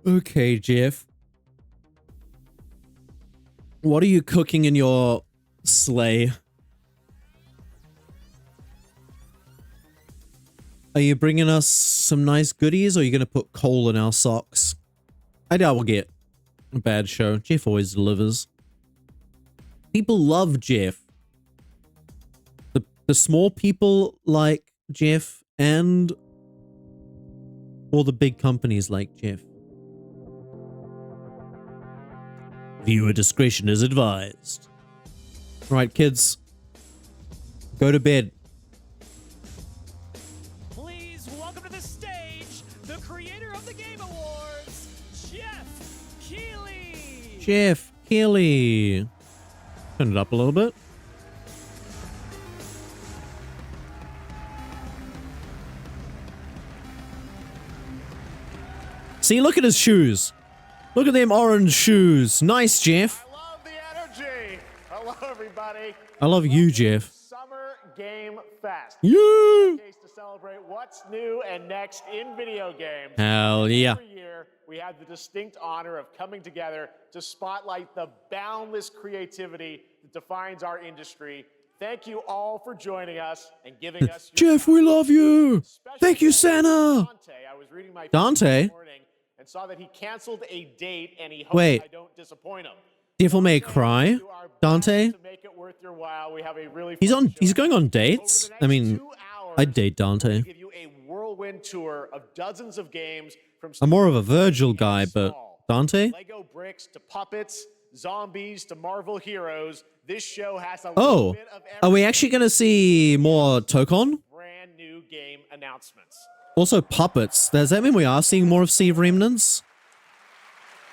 Okay, Jeff. What are you cooking in your sleigh? Are you bringing us some nice goodies, or are you going to put coal in our socks? I doubt we'll get a bad show. Jeff always delivers. People love Jeff. The small people like Jeff, and all the big companies like Jeff. Viewer discretion is advised. Right, kids. Go to bed. Please welcome to the stage the creator of the Game Awards, Jeff Keighley. Jeff Keighley. Turn it up a little bit. See, look at his shoes. Look at them orange shoes. Nice, Jeff. I love the energy. Hello, everybody. I love you, Jeff. Summer Game Fest. You. Case to celebrate what's new and next in video games. Hell yeah. Every year, we have the distinct honor of coming together to spotlight the boundless creativity that defines our industry. Thank you all for joining us and giving us your Jeff, time. we love you. Special Thank you, thanks to Santa. Dante. I was reading my Dante? this morning and saw that he canceled a date and he hopes Wait. I don't disappoint him. Devil May Cry? Do our best Dante? to make it worth your while. We have a really He's fun on. He's show. going on Over dates. the I next mean, 2 hours, I'd date Dante. we'll give you a whirlwind tour of dozens of games from I'm more of a small Virgil and guy, but small. Dante? Lego bricks to puppets, zombies to Marvel heroes. This show has a Oh, little bit of are we everything. actually going to see more Tokon? Brand new game announcements. Also puppets. Does that mean we are seeing more of Sea of Remnants?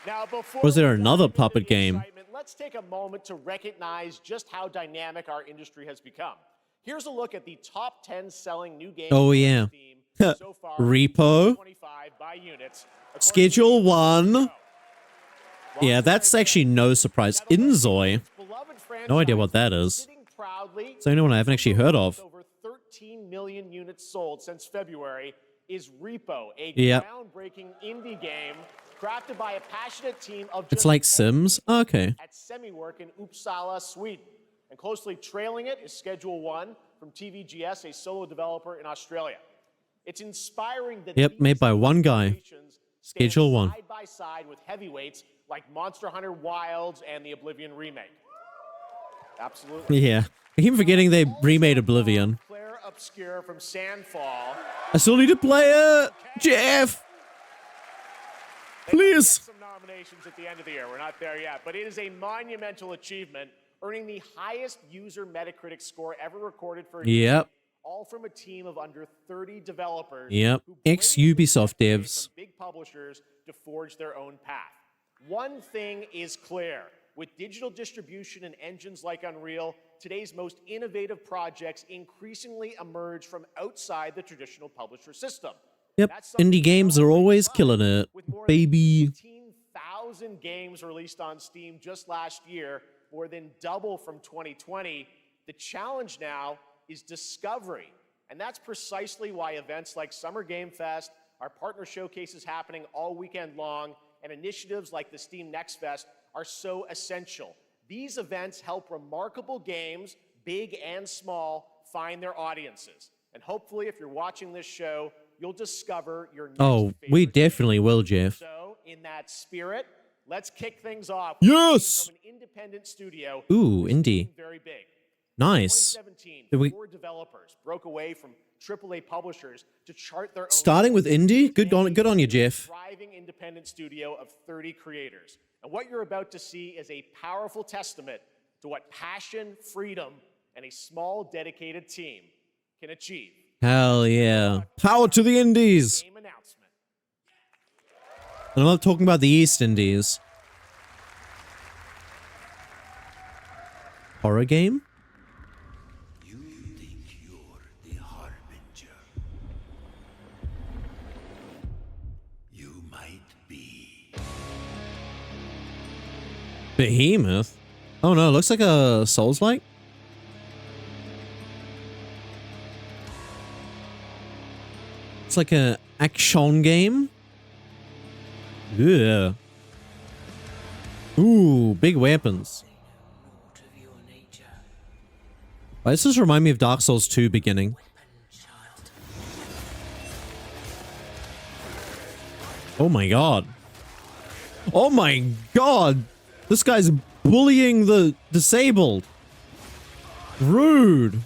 Now, before Was there we dive another into puppet the game? excitement, let's take a moment to recognize just how dynamic our industry has become. Here's a look at the top 10 selling new games Oh, on yeah. Steam so far. Repo. 25 by units. Schedule According to 1. Steam. Yeah, that's actually no surprise. Inzoi. Beloved No idea franchise what that is. sitting proudly It's the only one I haven't actually heard of. with over 13 million units sold since February is Repo, a Yep. groundbreaking indie game crafted by a passionate team of It's just like 10 Sims? people Okay. at Semiwork in Uppsala, Sweden. And closely trailing it is Schedule 1 from TVGS, a solo developer in Australia. It's inspiring that Yep, these made by one guy. creations stand Schedule 1. side by side with heavyweights like Monster Hunter Wilds and the Oblivion remake. Absolutely. Yeah. I keep forgetting they remade Oblivion. Claire Obscure from Sandfall. I still need to play it! Jeff! They might get Please! some nominations at the end of the year. We're not there yet, but it is a monumental achievement, earning the highest user Metacritic score ever recorded for a game, Yep. all from a team of under 30 developers. Yep. who braved Ex-Ubisoft the away devs. from big publishers to forge their own path. One thing is clear. With digital distribution and engines like Unreal, today's most innovative projects increasingly emerge from outside the traditional publisher system. Yep. That's something Indie games are always killing it. with more Baby. than 18,000 games released on Steam just last year, more than double from 2020. The challenge now is discovery. And that's precisely why events like Summer Game Fest, our partner showcases happening all weekend long, and initiatives like the Steam Next Fest are so essential. These events help remarkable games, big and small, find their audiences. And hopefully, if you're watching this show, you'll discover your next Oh, we favorite definitely will, Jeff. so, in that spirit, let's kick things off. Yes! From an independent studio. Ooh, who's indie. doing very big. Nice. 2017, Did we- 4 developers broke away from AAA publishers to chart their own. Starting with indie? Good on you, Jeff. Thriving independent studio of 30 creators. And what you're about to see is a powerful testament to what passion, freedom, and a small dedicated team can achieve. Hell yeah. Power to the indies! Game announcement. And I'm not talking about the East Indies. Horror game? You think you're the Harbinger. You might be. Behemoth? Oh no, looks like a Souls-like. It's like a action game. Yeah. Ooh, big weapons. Why does this remind me of Dark Souls 2 beginning? Oh my god. Oh my god! This guy's bullying the disabled. Rude.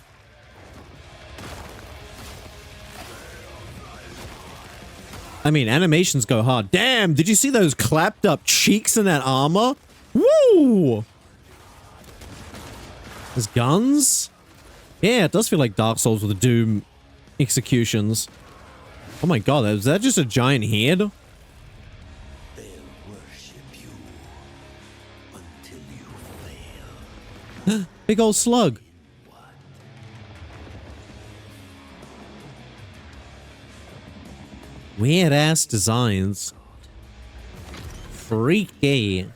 I mean, animations go hard. Damn, did you see those clapped up cheeks in that armor? Woo! There's guns? Yeah, it does feel like Dark Souls with the Doom executions. Oh my god, is that just a giant head? They'll worship you until you fail. Big old slug. Weird ass designs. Freaky.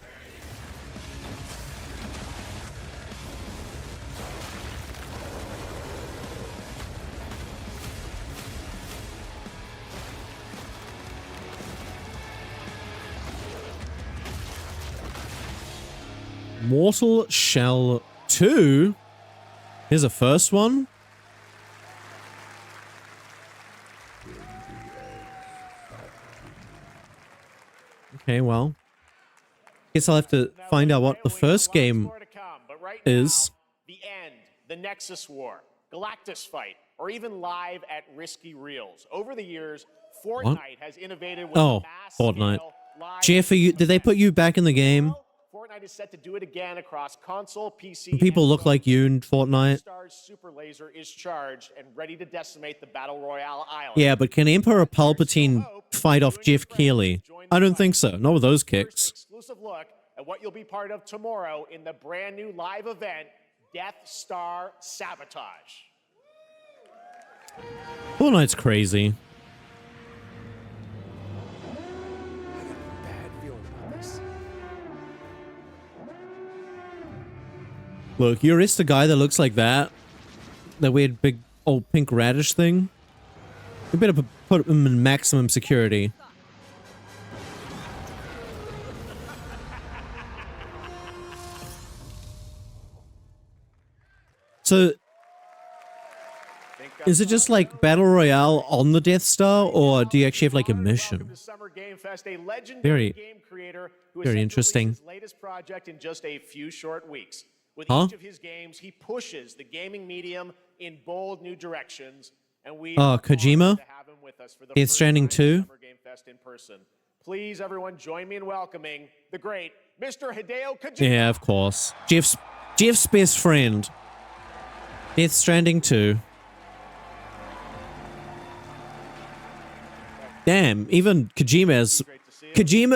Mortal Shell 2? Here's a first one. Okay, well. Guess I'll have to find out what the first game is. The end, the Nexus War, Galactus Fight, or even live at Risky Reels. Over the years, Fortnite has innovated with Oh, Fortnite. Jeff, did they put you back in the game? Fortnite is set to do it again across console, PC, People and look like you in Fortnite. Star's super laser is charged and ready to decimate the Battle Royale island. Yeah, but can Emperor Palpatine fight off Jeff Keighley? I don't think so. Not with those kicks. Exclusive look at what you'll be part of tomorrow in the brand new live event, Death Star Sabotage. Fortnite's crazy. Look, you arrest a guy that looks like that. That weird big old pink radish thing. You better put him in maximum security. So, is it just like Battle Royale on the Death Star, or do you actually have like a mission? Very interesting. His latest project in just a few short weeks. With Huh? each of his games, he pushes the gaming medium in bold new directions, and we Kojima? to have him with us for the Death first Stranding time 2? at Summer Game Fest in person. Please, everyone, join me in welcoming the great Mr. Hideo Kojima. Yeah, of course. Jeff's best friend. Death Stranding 2. Damn, even Kojima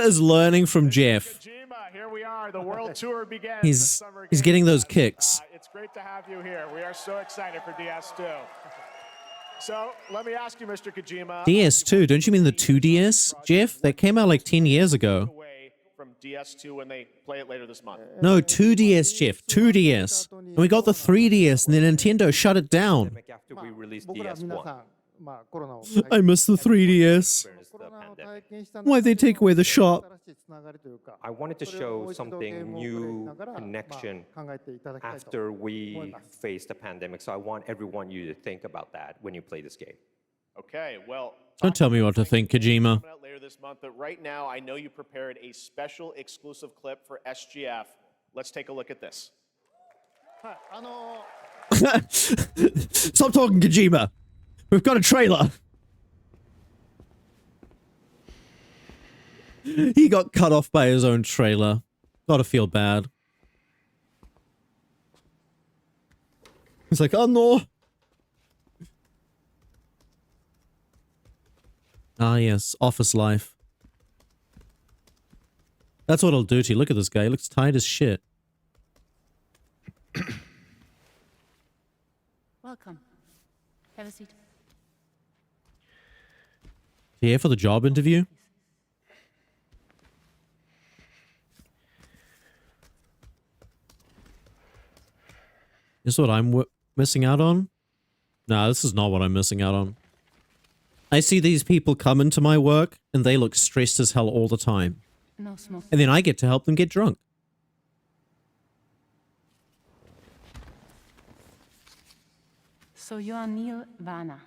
is learning from Jeff. Kojima, here we are. The world tour begins. He's getting those kicks. It's great to have you here. We are so excited for DS2. So let me ask you, Mr. Kojima. DS2, don't you mean the 2DS, Jeff? That came out like 10 years ago. Away from DS2 when they play it later this month. No, 2DS, Jeff. 2DS. And we got the 3DS, and then Nintendo shut it down. After we released DS1. I miss the 3DS. Why'd they take away the shop? I wanted to show something new connection after we faced the pandemic. So I want everyone you to think about that when you play this game. Okay, well. Don't tell me what to think, Kojima. Coming out later this month, but right now I know you prepared a special exclusive clip for SGF. Let's take a look at this. Stop talking, Kojima. We've got a trailer. He got cut off by his own trailer. Gotta feel bad. He's like, oh no. Ah yes, office life. That's what it'll do to you. Look at this guy. He looks tired as shit. Welcome. Have a seat. You here for the job interview? This is what I'm missing out on? Nah, this is not what I'm missing out on. I see these people come into my work and they look stressed as hell all the time. No smoke. And then I get to help them get drunk. So you are Neil Varner.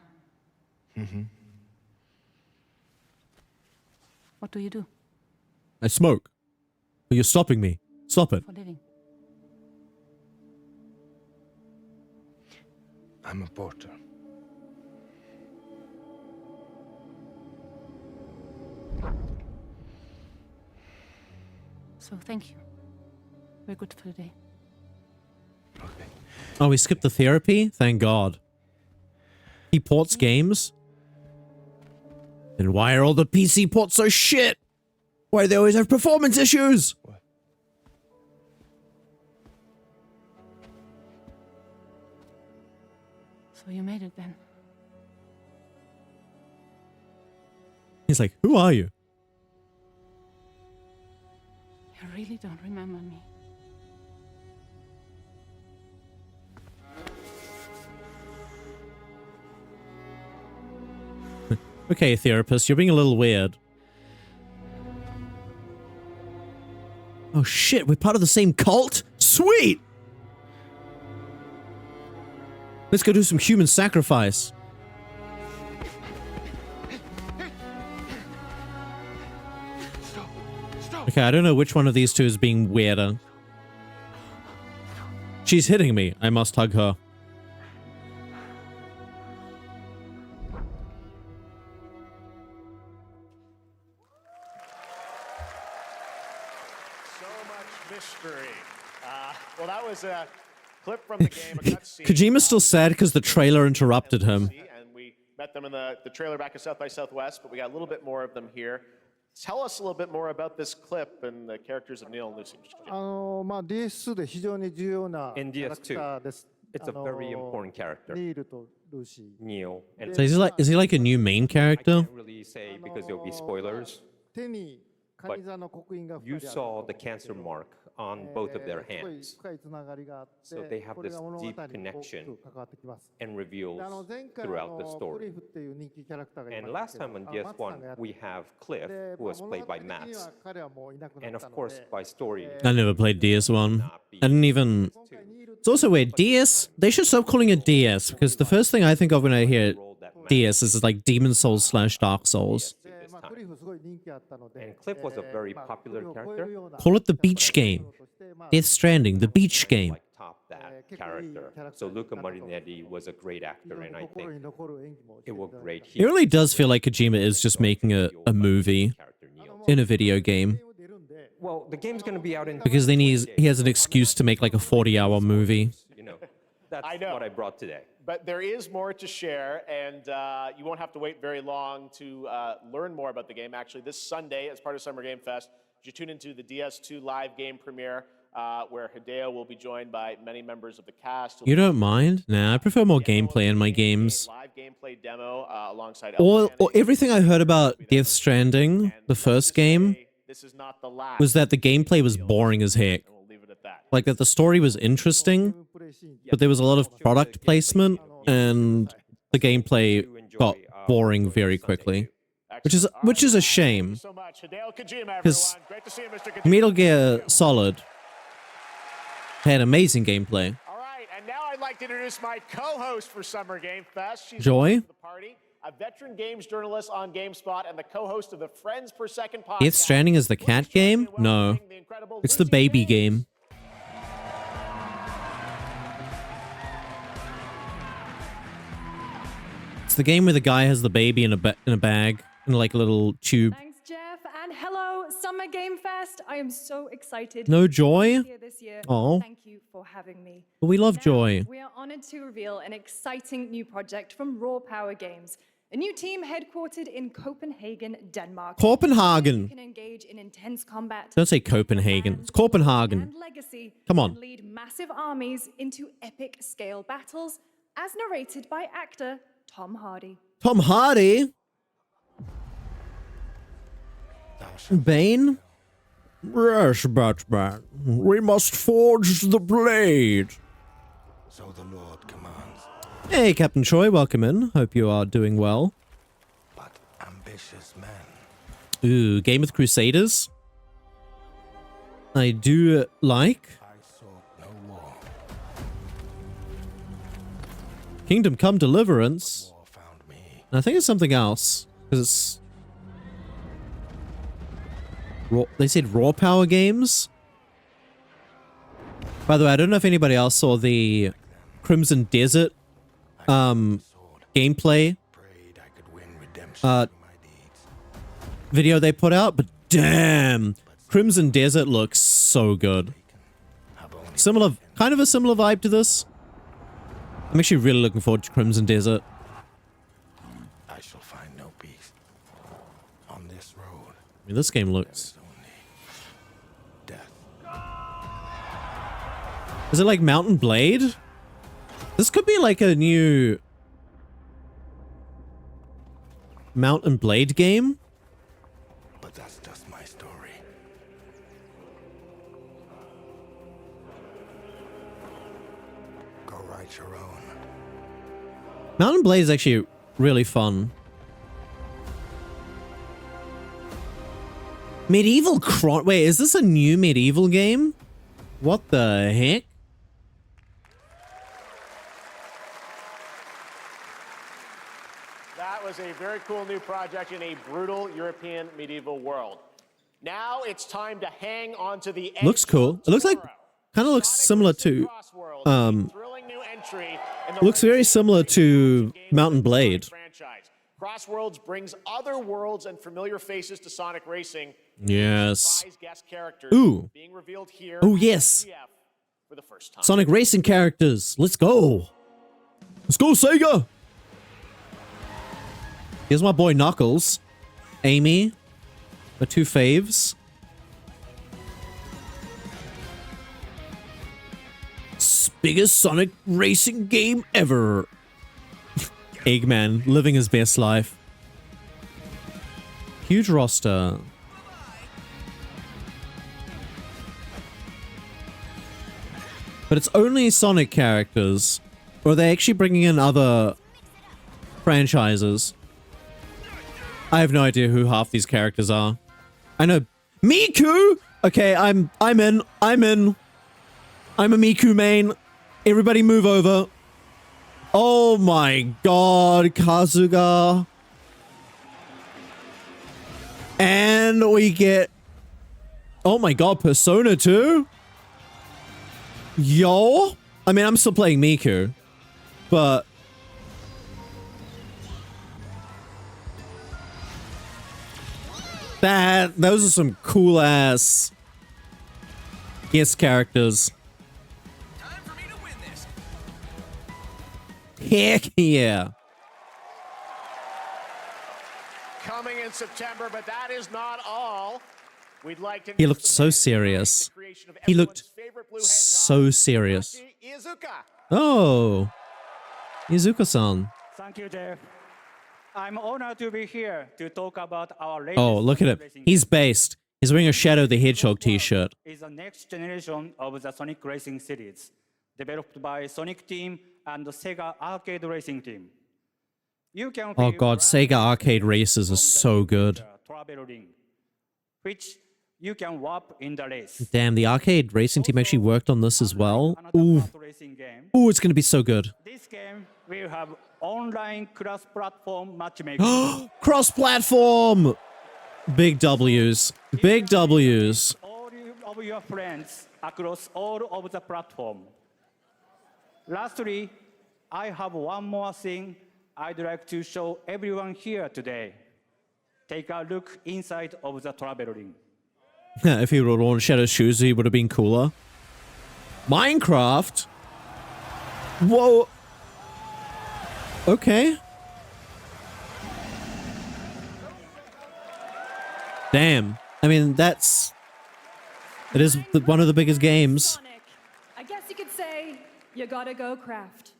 Mm-hmm. What do you do I smoke. But you're stopping me. Stop it. for living? I'm a porter. So thank you. We're good for the day. Okay. Oh, we skipped the therapy? Thank God. He ports games? Then why are all the PC ports so shit? Why do they always have performance issues? What? So you made it then. He's like, who are you? You really don't remember me. Okay, therapist, you're being a little weird. Oh shit, we're part of the same cult? Sweet! Let's go do some human sacrifice. Okay, I don't know which one of these two is being weirder. She's hitting me. I must hug her. So much mystery. Well, that was a clip from the game. A cutscene. Kojima's still sad because the trailer interrupted him. And we met them in the trailer back at South by Southwest, but we got a little bit more of them here. Tell us a little bit more about this clip and the characters of Neil and Lucy. DS2 で非常に重要な In キャラク DS2, ターです。 it's a very important character, ニールとルーシー。 Neil. And So is he like a new main I character? can't really say because there'll be spoilers. 手にカニ座の刻印が You 2人ある saw the cancer mark on both of their すごい hands 深いつながりがあって So they have これが this 物語に deep 大き connection く関わってきます。 and reveals で前回 throughout the ク story. リフっていう人気キャラクターがい And まし last た time け on ど、マッツさんがや DS1, って we have Cliff, で who was 物 played 語 by 的には Max. 彼はもういなくな And った of の course, で by story, I never played DS1. I didn't even... 今回ニール It's also weird. DS? They should stop calling it DS because the first thing I think of when I hear role that Max DS is like Demon Souls / Dark Souls. で this ク time. リフすごい人気あったので And Cliff was a very ク popular リフを超えるような Call it the beach game. としてまあ Death Stranding, the beach game. Like top that character. So Luca Marinetti was a great 非 actor, 常 and に I 心 think に残る演技もして it いた worked だ great いた It really does feel like Kojima is just making a movie character Neil. in a video game Well, the game's going to be out in because then he has an excuse to make like a 40-hour movie. you know. That's I know. what I brought today. But there is more to share, and you won't have to wait very long to learn more about the game. Actually, this Sunday, as part of Summer Game Fest, you tune into the DS2 live game premiere, where Hideo will be joined by many members of the cast. You don't mind? Nah, I prefer more gameplay in my games. Live gameplay demo alongside Or Elfman. everything I heard about Death Stranding, the first game, This is not the last. was that the gameplay was boring as heck. We'll leave it at that. Like that the story was interesting, プレイシーン but there was a lot of product placement and the gameplay got boring very quickly, which is a shame. So much, Hideo Kojima, 'Cause everyone. Great to see you, Mr. Kojima. Metal Gear Solid had amazing gameplay. All right, and now I'd like to introduce my co-host for Summer Game Fest. She's Joy? the party, a veteran games journalist on GameSpot and the co-host of the Friends Per Second podcast. Death Stranding is the cat game? No. It's the baby game. It's the game where the guy has the baby in a bag, in like a little tube. Thanks, Jeff, and hello, Summer Game Fest. I am so excited. No to Joy? be here this year. Oh. Thank you for having me. But we love Now, Joy. We are honored to reveal an exciting new project from Raw Power Games, a new team headquartered in Copenhagen, Denmark. You Copenhagen. can engage in intense combat. Don't say Copenhagen. It's Copenhagen. And legacy. Come on. And lead massive armies into epic scale battles, as narrated by actor Tom Hardy. Tom Hardy? Bane? Yes, Batman. We must forge the blade. So the Lord commands. Hey, Captain Choi, welcome in. Hope you are doing well. Ooh, Game of Crusaders. I do like. Kingdom Come Deliverance. And I think it's something else. Because it's... They said Raw Power Games. By the way, I don't know if anybody else saw the Crimson Desert gameplay video they put out, but damn, Crimson Desert looks so good. Similar, kind of a similar vibe to this. I'm actually really looking forward to Crimson Desert. I shall find no peace on this road. I mean, this game looks... Death. Is it like Mountain Blade? This could be like a new Mountain Blade game. But that's just my story. Go write your own. Mountain Blade is actually really fun. Medieval Chron... Wait, is this a new Medieval game? What the heck? That was a very cool new project in a brutal European medieval world. Now it's time to hang on to the edge. Looks cool. It looks like... Kind of looks similar to... Thrilling new entry in the looks very similar to Mountain Blade. franchise. Crossworlds brings other worlds and familiar faces to Sonic Racing. Yes. Surprise guest characters Ooh. being revealed here Oh, at yes. CF for the first time. Sonic Racing characters. Let's go. Let's go, Sega. Here's my boy Knuckles. Amy. The two faves. Biggest Sonic Racing game ever. Eggman living his best life. Huge roster. But it's only Sonic characters. Or are they actually bringing in other franchises? I have no idea who half these characters are. I know Miku. Okay, I'm in. I'm a Miku main. Everybody move over. Oh my god, Kazuga. And we get... Oh my god, Persona 2? Yo? I mean, I'm still playing Miku. But... Those are some cool ass... guest characters. Heck yeah. Coming in September, but that is not all. We'd like to He looked so serious. He looked so serious. Iizuka. Oh. Izuka-san. Thank you, Jeff. I'm honored to be here to talk about our latest Oh, look at him. racing He's game. based. He's wearing a Shadow the Hedgehog t-shirt. Is the next generation of the Sonic Racing series, developed by Sonic Team and the Sega Arcade Racing Team. You can Oh feel god, right Sega Arcade Races from is the so good. travel ring, which you can warp in the race. Damn, the Arcade Racing team actually worked on this as well. Another Ooh. kart racing game. Ooh, it's gonna be so good. This game will have online cross-platform matchmaking. Cross-platform! Big W's. Big W's. All of your friends across all of the platform. Lastly, I have one more thing I'd like to show everyone here today. Take a look inside of the travel ring. If he would have worn Shadow's shoes, he would have been cooler. Minecraft? Whoa. Okay. Damn. I mean, that's... It is one of the biggest games. Sonic. I guess you could say you gotta go craft.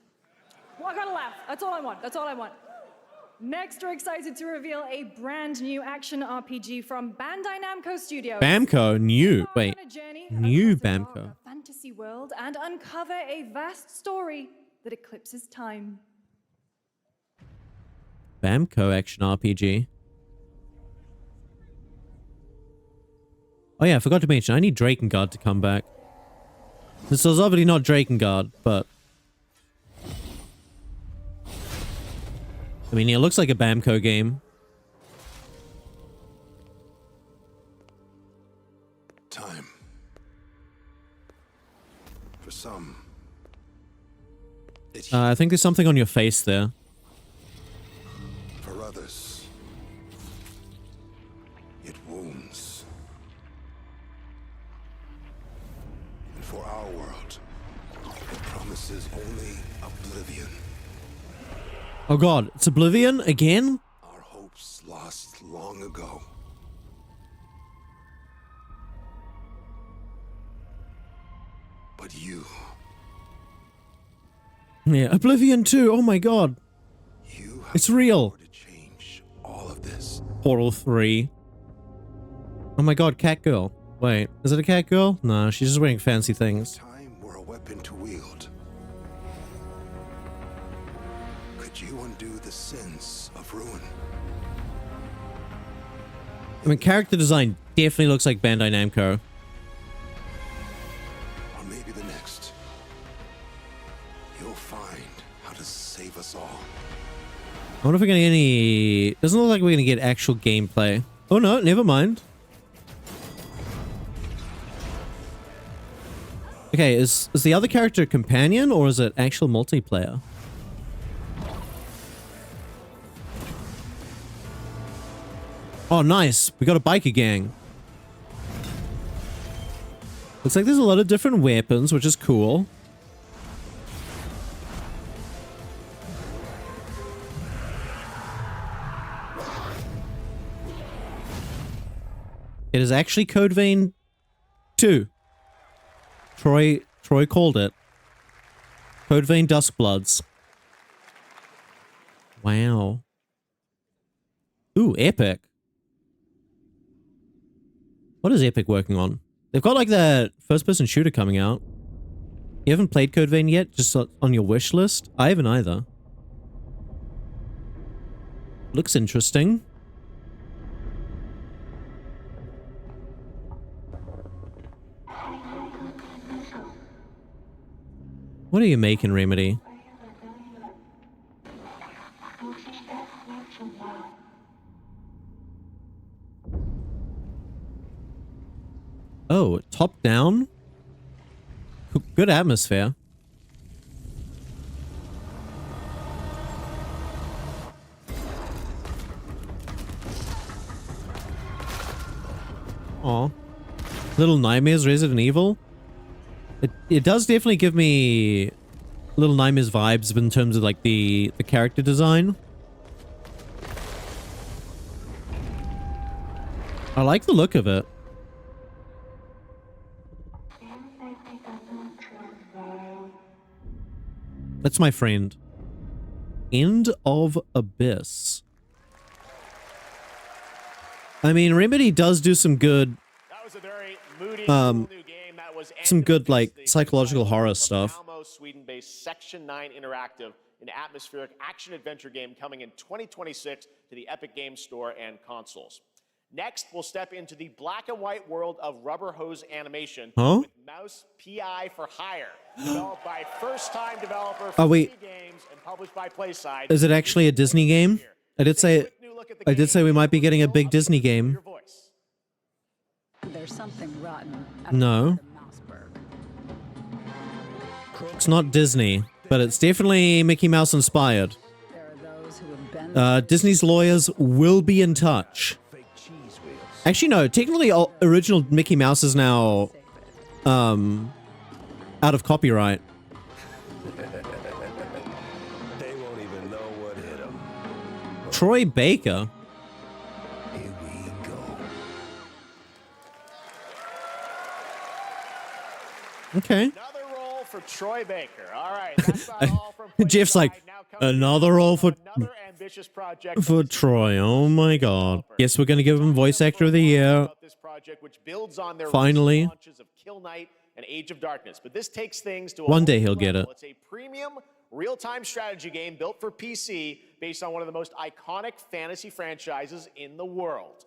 Well, I gotta laugh. That's all I want. That's all I want. Next, we're excited to reveal a brand new action RPG from Bandai Namco Studios. Bamco, new. Go Wait. on a journey New across a Bamco. darker fantasy world and uncover a vast story that eclipses time. Bamco action RPG. Oh yeah, I forgot to mention, I need Drakengard to come back. This is obviously not Drakengard, but... I mean, it looks like a Bamco game. Time. For some, it's I think there's something on your face there. for others, it wounds. And for our world, it promises only oblivion. Oh god, it's Oblivion again? Our hopes lost long ago. But you Yeah, Oblivion 2, oh my god. have It's real. the power to change all of this. Portal 3. Oh my god, Catgirl. Wait, is it a Catgirl? No, she's just wearing fancy things. Time were a weapon to wield. Could you undo the sins of ruin? I mean, character design definitely looks like Bandai Namco. Or maybe the next. You'll find how to save us all. I wonder if we're gonna get any... Doesn't look like we're gonna get actual gameplay. Oh no, never mind. Okay, is the other character a companion or is it actual multiplayer? Oh, nice. We got a biker gang. Looks like there's a lot of different weapons, which is cool. It is actually Code Vein 2. Troy called it. Code Vein Duskbloods. Wow. Ooh, Epic. What is Epic working on? They've got like that first-person shooter coming out. You haven't played Code Vein yet? Just on your wish list? I haven't either. Looks interesting. What are you making, Remedy? Oh, top down? Good atmosphere. Aw. Little Nightmares Resident Evil? It does definitely give me Little Nightmares vibes in terms of like the character design. I like the look of it. That's my friend. End of Abyss. I mean, Remedy does do some good, That was a very moody, cool new game. That was some good, like, the psychological horror from stuff. Malmo, Sweden-based Section 9 Interactive, an atmospheric action-adventure game coming in 2026 to the Epic Games Store and consoles. Next, we'll step into the black and white world of Rubber Hose Animation with Mouse PI for Hire, developed by first-time developer Oh, wait. Games and published by PlaySide. Is it actually a Disney game? I did say we might be getting a big Disney game. Your voice. There's something rotten. No. It's not Disney, but it's definitely Mickey Mouse inspired. There are those who have been Disney's lawyers will be in touch. Actually, no. Technically, original Mickey Mouse is now out of copyright. They won't even know what hit them. Troy Baker. Here we go. Okay. Another role for Troy Baker. All right, that's not all from Jeff's like, PlaySide. Now comes another role for another ambitious project Troy. Oh my god. Yes, we're gonna give him Voice Actor of the Year. about this project, which builds on their Finally. recent launches of Kill Knight and Age of Darkness. But this takes things to a One day whole he'll new get level. it. It's a premium real-time strategy game built for PC based on one of the most iconic fantasy franchises in the world.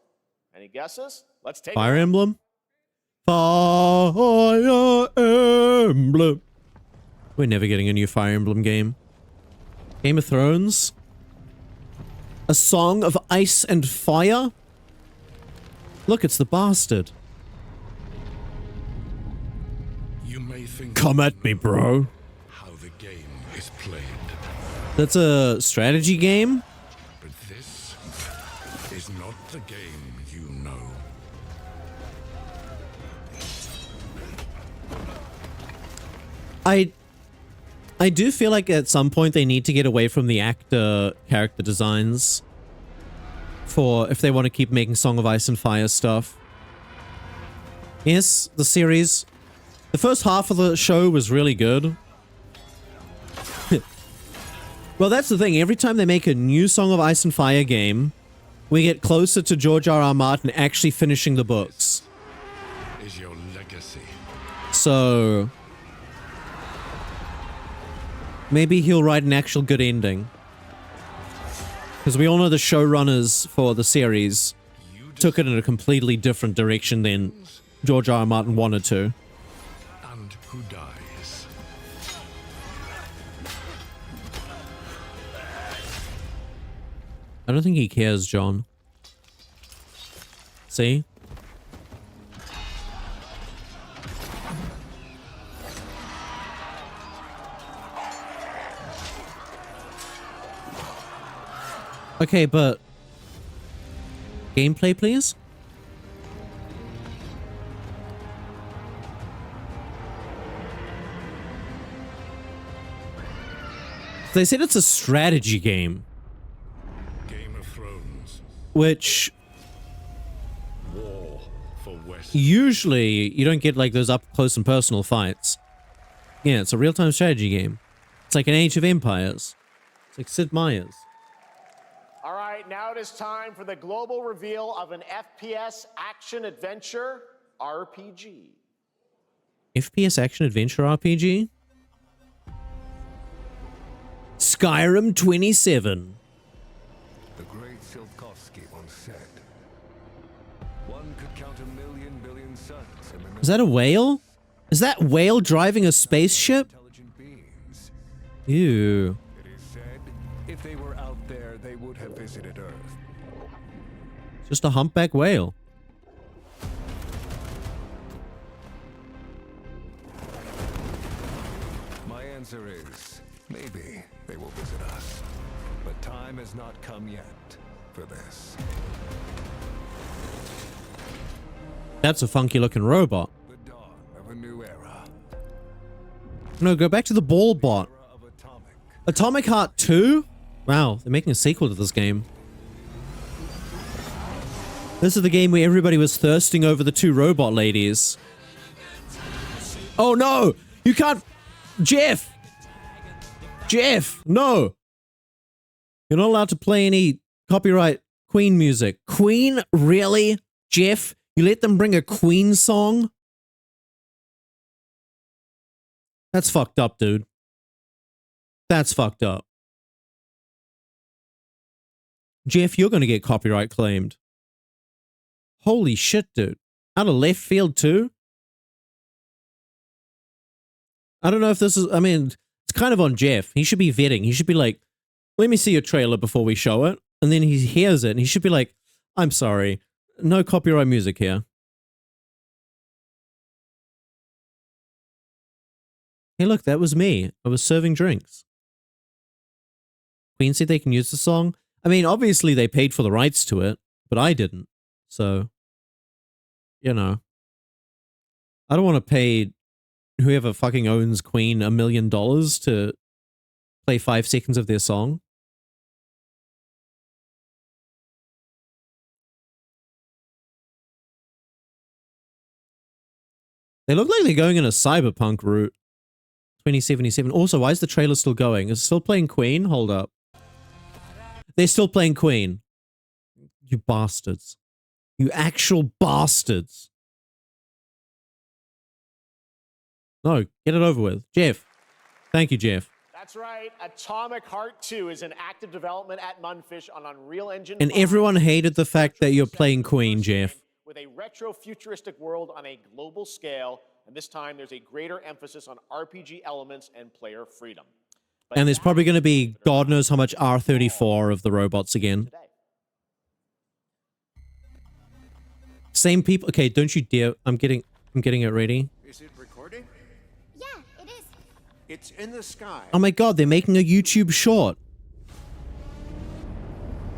Any guesses? Let's take Fire it. Emblem? Fire Emblem. We're never getting a new Fire Emblem game. Game of Thrones? A Song of Ice and Fire? Look, it's the bastard. You may think Come at me, bro. how the game is played, That's a strategy game? but this is not the game you know. I do feel like at some point they need to get away from the actor character designs for if they want to keep making Song of Ice and Fire stuff. Yes, the series. The first half of the show was really good. Well, that's the thing. Every time they make a new Song of Ice and Fire game, we get closer to George R.R. Martin actually finishing the books. Is your legacy. So maybe he'll write an actual good ending. Because we all know the showrunners for the series took it in a completely different direction than George R.R. Martin wanted to. And who dies? I don't think he cares, John. See? Okay, but gameplay, please? They said it's a strategy game. Game of Thrones. Which War for West. usually you don't get like those up close and personal fights. Yeah, it's a real-time strategy game. It's like an Age of Empires. It's like Sid Meier's. All right, now it is time for the global reveal of an FPS action-adventure RPG. FPS action-adventure RPG? Skyrim 27. The great Silkovsky once said, one could count 1,000,000 billion suns in the Is that a whale? Is that whale driving a spaceship? intelligent beings. Ew. It is said, if they were out there, they would have visited Earth. Just a humpback whale. My answer is, maybe they will visit us. But time has not come yet for this. That's a funky looking robot. The dawn of a new era. No, go back to the ball bot. Era of atomic. Atomic Heart 2? Wow, they're making a sequel to this game. This is the game where everybody was thirsting over the two robot ladies. Oh no! You can't... Jeff! Jeff! No! You're not allowed to play any copyright Queen music. Queen? Really? Jeff? You let them bring a Queen song? That's fucked up, dude. That's fucked up. Jeff, you're gonna get copyright claimed. Holy shit, dude. Out of left field, too? I don't know if this is... I mean, it's kind of on Jeff. He should be vetting. He should be like, let me see your trailer before we show it. And then he hears it, and he should be like, I'm sorry. No copyright music here. Hey, look, that was me. I was serving drinks. Queen said they can use the song. I mean, obviously they paid for the rights to it, but I didn't. So, you know. I don't want to pay whoever fucking owns Queen $1 million to play 5 seconds of their song. They look like they're going in a cyberpunk route. 2077. Also, why is the trailer still going? Is it still playing Queen? Hold up. They're still playing Queen. You bastards. You actual bastards. No, get it over with. Jeff. Thank you, Jeff. That's right. Atomic Heart 2 is in active development at Mundfish on Unreal Engine And 5. everyone hated the fact that you're playing Queen, Jeff. with a retro-futuristic world on a global scale, and this time there's a greater emphasis on RPG elements and player freedom. But And there's probably going to be God knows how much R34 of the robots again. today. Same people. Okay, don't you dare. I'm getting it ready. Is it recording? Yeah, it is. It's in the sky. Oh my god, they're making a YouTube short.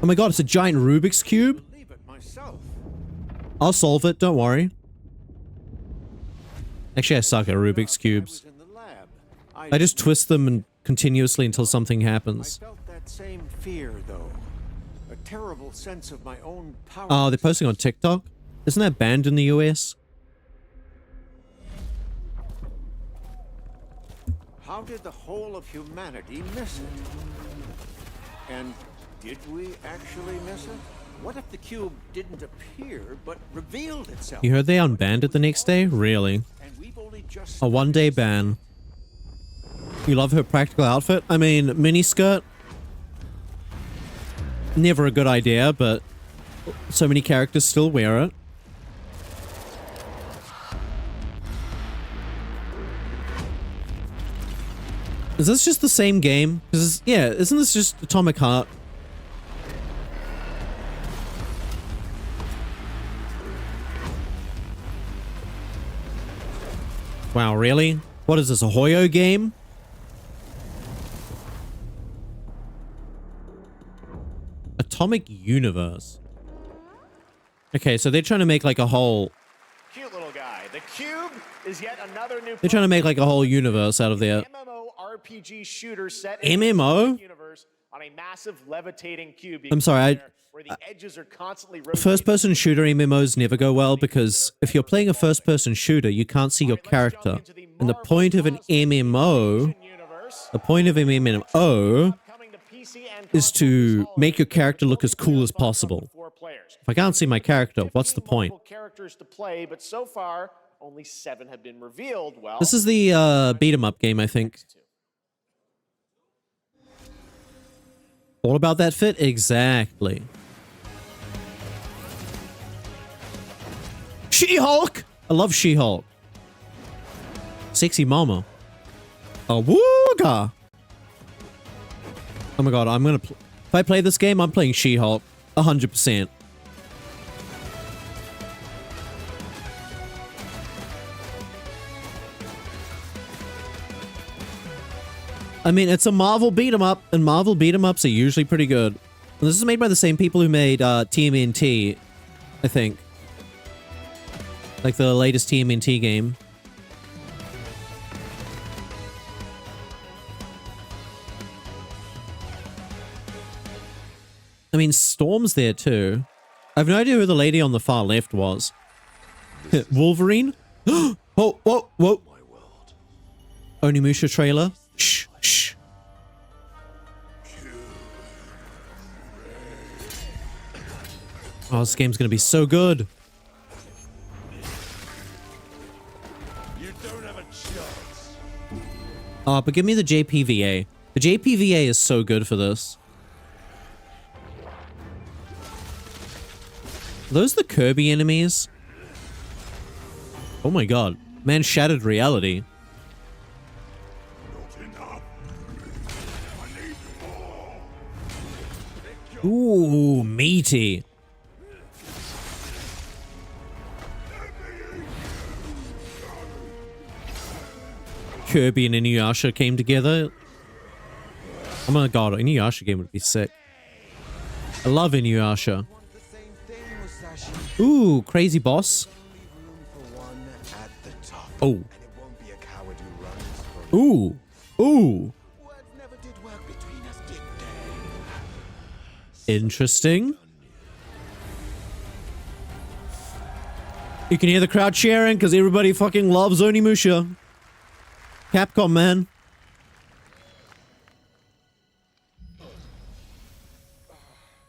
Oh my god, it's a giant Rubik's Cube. Believe it myself. I'll solve it, don't worry. Actually, I suck at Rubik's Cubes. I was in the lab. I just twist them and continuously until something I happens. felt that same fear, though. A terrible sense of my own power. Oh, they're posting on TikTok? Isn't that banned in the US? How did the whole of humanity miss it? And did we actually miss it? What if the cube didn't appear, but revealed itself? You heard they unbanned it the next day? Really? And we've only just A one-day ban. You love her practical outfit? I mean, miniskirt? Never a good idea, but so many characters still wear it. Is this just the same game? Yeah, isn't this just Atomic Heart? Wow, really? What is this, a Hoyo game? Atomic Universe. Okay, so they're trying to make like a whole... Cute little guy. The cube is yet another new. They're trying to make like a whole universe out of their... MMORPG shooter set in MMO? the universe on a massive levitating cube. I'm sorry, where the edges are constantly rotating. First-person shooter MMOs never go well because if you're playing a first-person shooter, you can't see your character. And the point of an MMO... The point of an MMO is to make your character look as cool as possible. If I can't see my character, what's the point? Characters to play, but so far only 7 have been revealed. Well, This is the beat 'em up game, I think. All about that fit? Exactly. She-Hulk! I love She-Hulk. Sexy mama. Awooga! Oh my god, I'm gonna... If I play this game, I'm playing She-Hulk. 100%. I mean, it's a Marvel beat 'em up, and Marvel beat 'em ups are usually pretty good. And this is made by the same people who made TMNT, I think. Like the latest TMNT game. I mean, Storm's there too. I have no idea who the lady on the far left was. Wolverine? Oh, whoa, whoa. Onimusha trailer. Shh, shh. Oh, this game's gonna be so good. You don't have a chance. Oh, but give me the JPVA. The JPVA is so good for this. Are those the Kirby enemies? Oh my god. Man, shattered reality. Ooh, meaty. Kirby and Inuyasha came together. Oh my god, an Inuyasha game would be sick. I love Inuyasha. Ooh, crazy boss. Oh. Ooh. Ooh. Interesting. You can hear the crowd cheering because everybody fucking loves Onimusha. Capcom, man.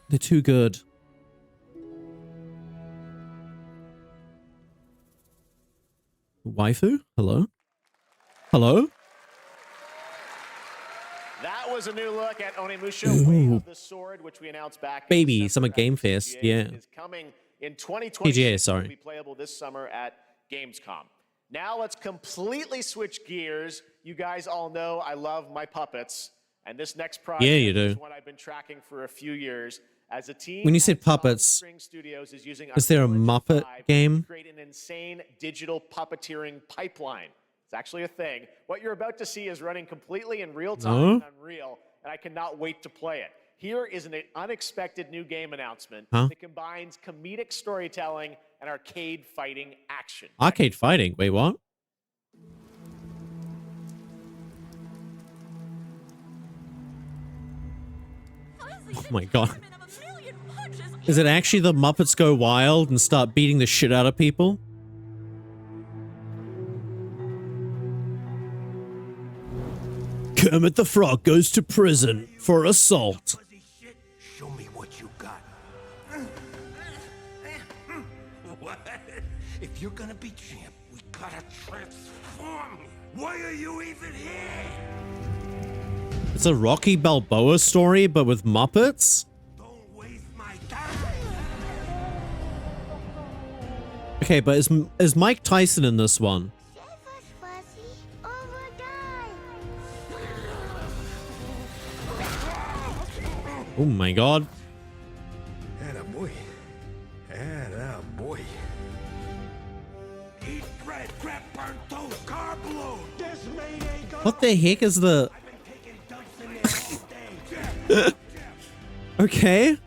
They're too good. Waifu? Hello? Hello? that was a new look at Onimusha Way of the Sword, which we announced back. Baby, in Summer December Game at Fest, TGA. yeah. Is coming In 2020, PGA, sorry. will be playable this summer at Gamescom. Now let's completely switch gears. You guys all know I love my puppets, and this next project you do. is one I've been tracking for a few years. As a team, When you said at Solid puppets, Spring Studios is using is there a Unreal Engine Muppet 5 game? to create an insane digital puppeteering pipeline. It's actually a thing. What you're about to see is running completely in real time No? in Unreal, and I cannot wait to play it. Here is an unexpected new game announcement that combines comedic storytelling and arcade fighting action. Arcade fighting? Wait, what? Oh my god. Is it actually the Muppets go wild and start beating the shit out of people? Kermit the Frog goes to prison for assault. Show me what you got. What? If you're gonna be champ, we gotta transform. Why are you even here? It's a Rocky Balboa story, but with Muppets? Don't waste my time. Okay, but is Mike Tyson in this one? Oh my god. Attaboy. Attaboy. Eat bread, grab burnt toast, carb load. This Mayday go. What the heck is the... I've been taking dumps in there all day. Okay.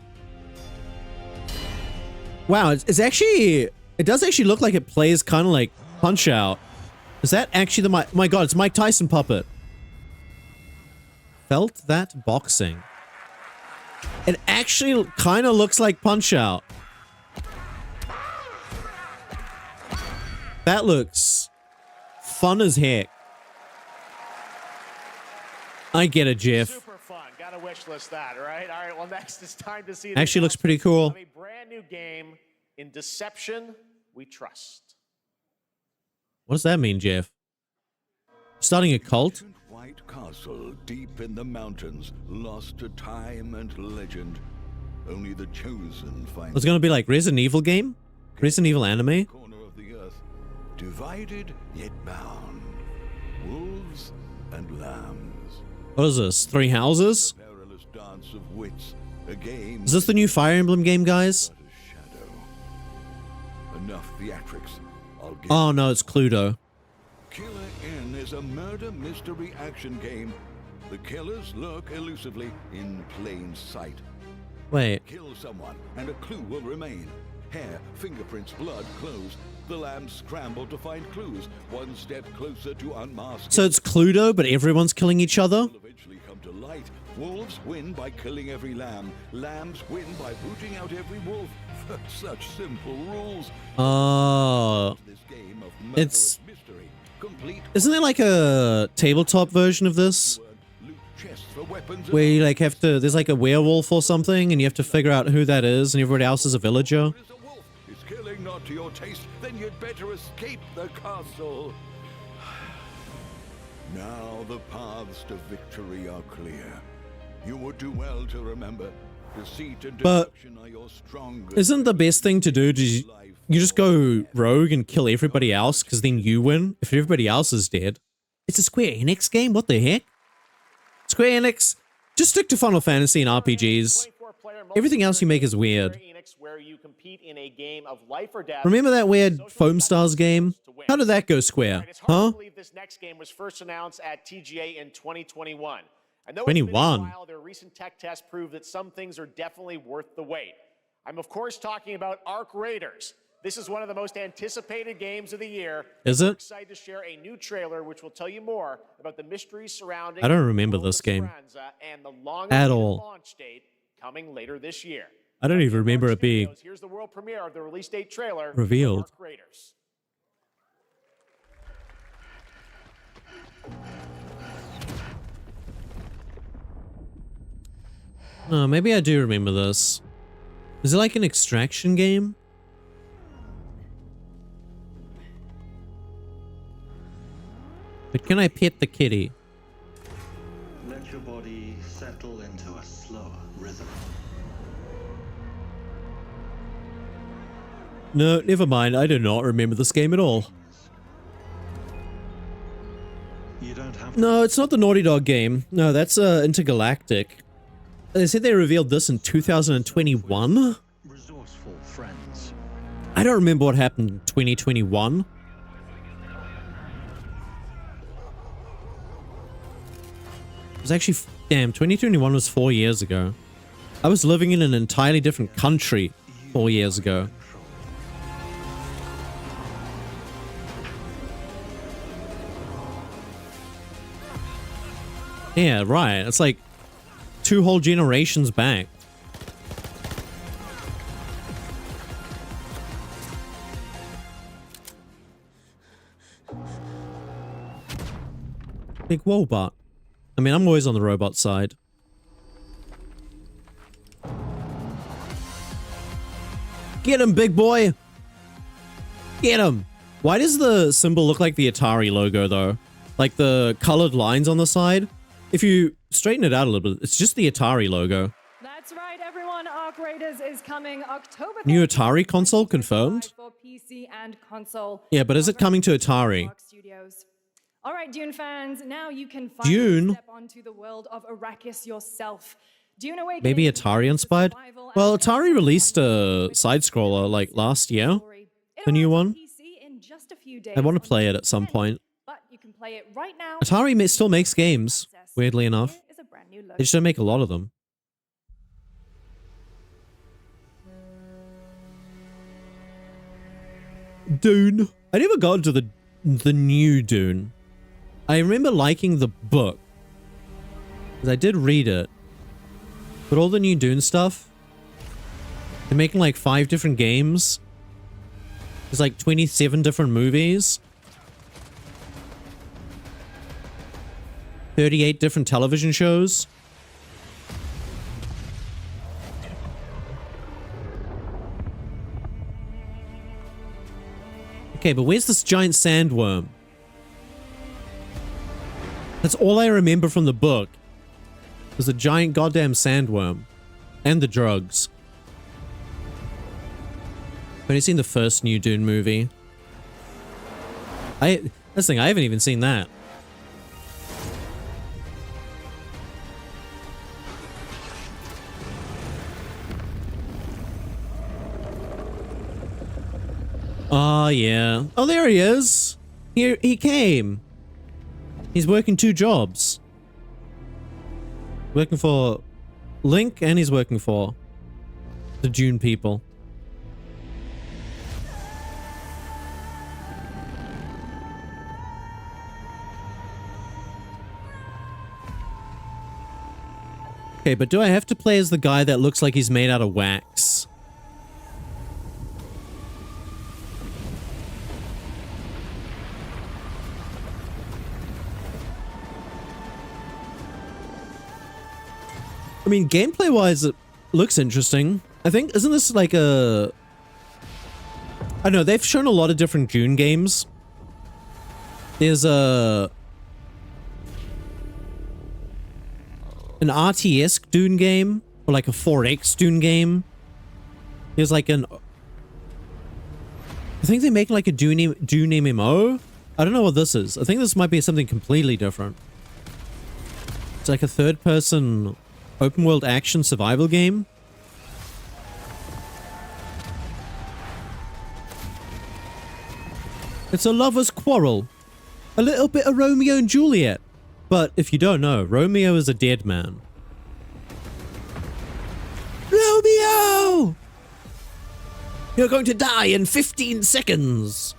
Wow, it's actually... It does actually look like it plays kind of like Punch-Out. Is that actually the... My god, it's Mike Tyson puppet. Felt that boxing. It actually kind of looks like Punch-Out. That looks fun as heck. I get it, Jeff. Super fun. Gotta wish list that, right? All right, well, next it's time to see Actually looks pretty cool. a brand new game in Deception We Trust. What does that mean, Jeff? Starting a cult? White castle deep in the mountains, lost to time and legend. Only the chosen find It's gonna be like Resident Evil game? Resident Evil anime? corner of the earth, divided yet bound. Wolves and lambs. What is this? 3 houses? Perilous dance of wits, a game. Is this the new Fire Emblem game, guys? but a shadow. Enough theatrics. I'll give Oh no, it's Cluedo. Killer Inn is a murder mystery action game. The killers lurk elusively in plain sight. Wait, Kill someone, and a clue will remain. Hair, fingerprints, blood, clothes. The lambs scramble to find clues, one step closer to unmasking. so it's Cluedo, but everyone's killing each other? Will eventually come to light. Wolves win by killing every lamb. Lambs win by booting out every wolf. Such simple rules. Oh. This game of It's... murderous mystery, complete Isn't there like a tabletop version of this? loot chests for weapons. Where you like have to... There's like a werewolf or something, and you have to figure out who that is, and everybody else is a villager? Is a wolf. Is killing not to your taste? Then you'd better escape the castle. Now the paths to victory are clear. You would do well to remember, deceit and But deception are your strongest. isn't the best thing to do you just go rogue and kill everybody else, because then you win if everybody else is dead? It's a Square Enix game? What the heck? Square Enix, just stick to Final Fantasy and RPGs. Everything else you make is weird. Where you compete in a game of life or death. Remember that weird Foam Stars game? How did that go, Square? It's hard Huh? to believe this next game was first announced at TGA in 2021. And though it's been a 21. while, their recent tech tests prove that some things are definitely worth the wait. I'm of course talking about Arc Raiders. This is one of the most anticipated games of the year. Is We're it? excited to share a new trailer which will tell you more about the mysteries surrounding I don't remember World of this game. Speranza and the long At awaited all. launch date coming later this year. I don't even remember it being Here's the world premiere of the release date trailer. revealed. Arc Raiders. Oh, maybe I do remember this. Is it like an extraction game? But can I pet the kitty? Let your body settle into a slower rhythm. No, never mind. I do not remember this game at all. You don't have No, it's not the Naughty Dog game. No, that's Intergalactic. They said they revealed this in 2021? resourceful friends. I don't remember what happened in 2021. It was actually... Damn, 2021 was 4 years ago. I was living in an entirely different country 4 years ago. Yeah, right. It's like 2 whole generations back. Big Wobot. I mean, I'm always on the robot side. Get him, big boy! Get him! Why does the symbol look like the Atari logo, though? Like the colored lines on the side? If you straighten it out a little bit, it's just the Atari logo. That's right, everyone. Arc Raiders is coming October. New Atari console confirmed? For PC and console. Yeah, but is it coming to Atari? Studios. All right, Dune fans, now you can Dune? step onto the world of Arrakis yourself. Dune Awakening. Maybe Atari inspired? Well, Atari released a side-scroller like last year. The new one. I want to play it at some point. But you can play it right now. Atari still makes games, weirdly enough. They just don't make a lot of them. Dune. I never got into the new Dune. I remember liking the book. Because I did read it. But all the new Dune stuff, they're making like 5 different games. There's like 27 different movies. 38 different television shows. Okay, but where's this giant sandworm? That's all I remember from the book. There's a giant goddamn sandworm. And the drugs. I've only seen the first new Dune movie. That's the thing, I haven't even seen that. Oh, yeah. Oh, there he is. He came. He's working 2 jobs. Working for Link, and he's working for the Dune people. Okay, but do I have to play as the guy that looks like he's made out of wax? I mean, gameplay-wise, it looks interesting. I think, isn't this like a... I don't know, they've shown a lot of different Dune games. There's an RTS Dune game, or like a 4X Dune game. There's like an... I think they make like a Dune MMO? I don't know what this is. I think this might be something completely different. It's like a third-person... open world action survival game. It's a lover's quarrel. A little bit of Romeo and Juliet. But if you don't know, Romeo is a dead man. Romeo! You're going to die in 15 seconds.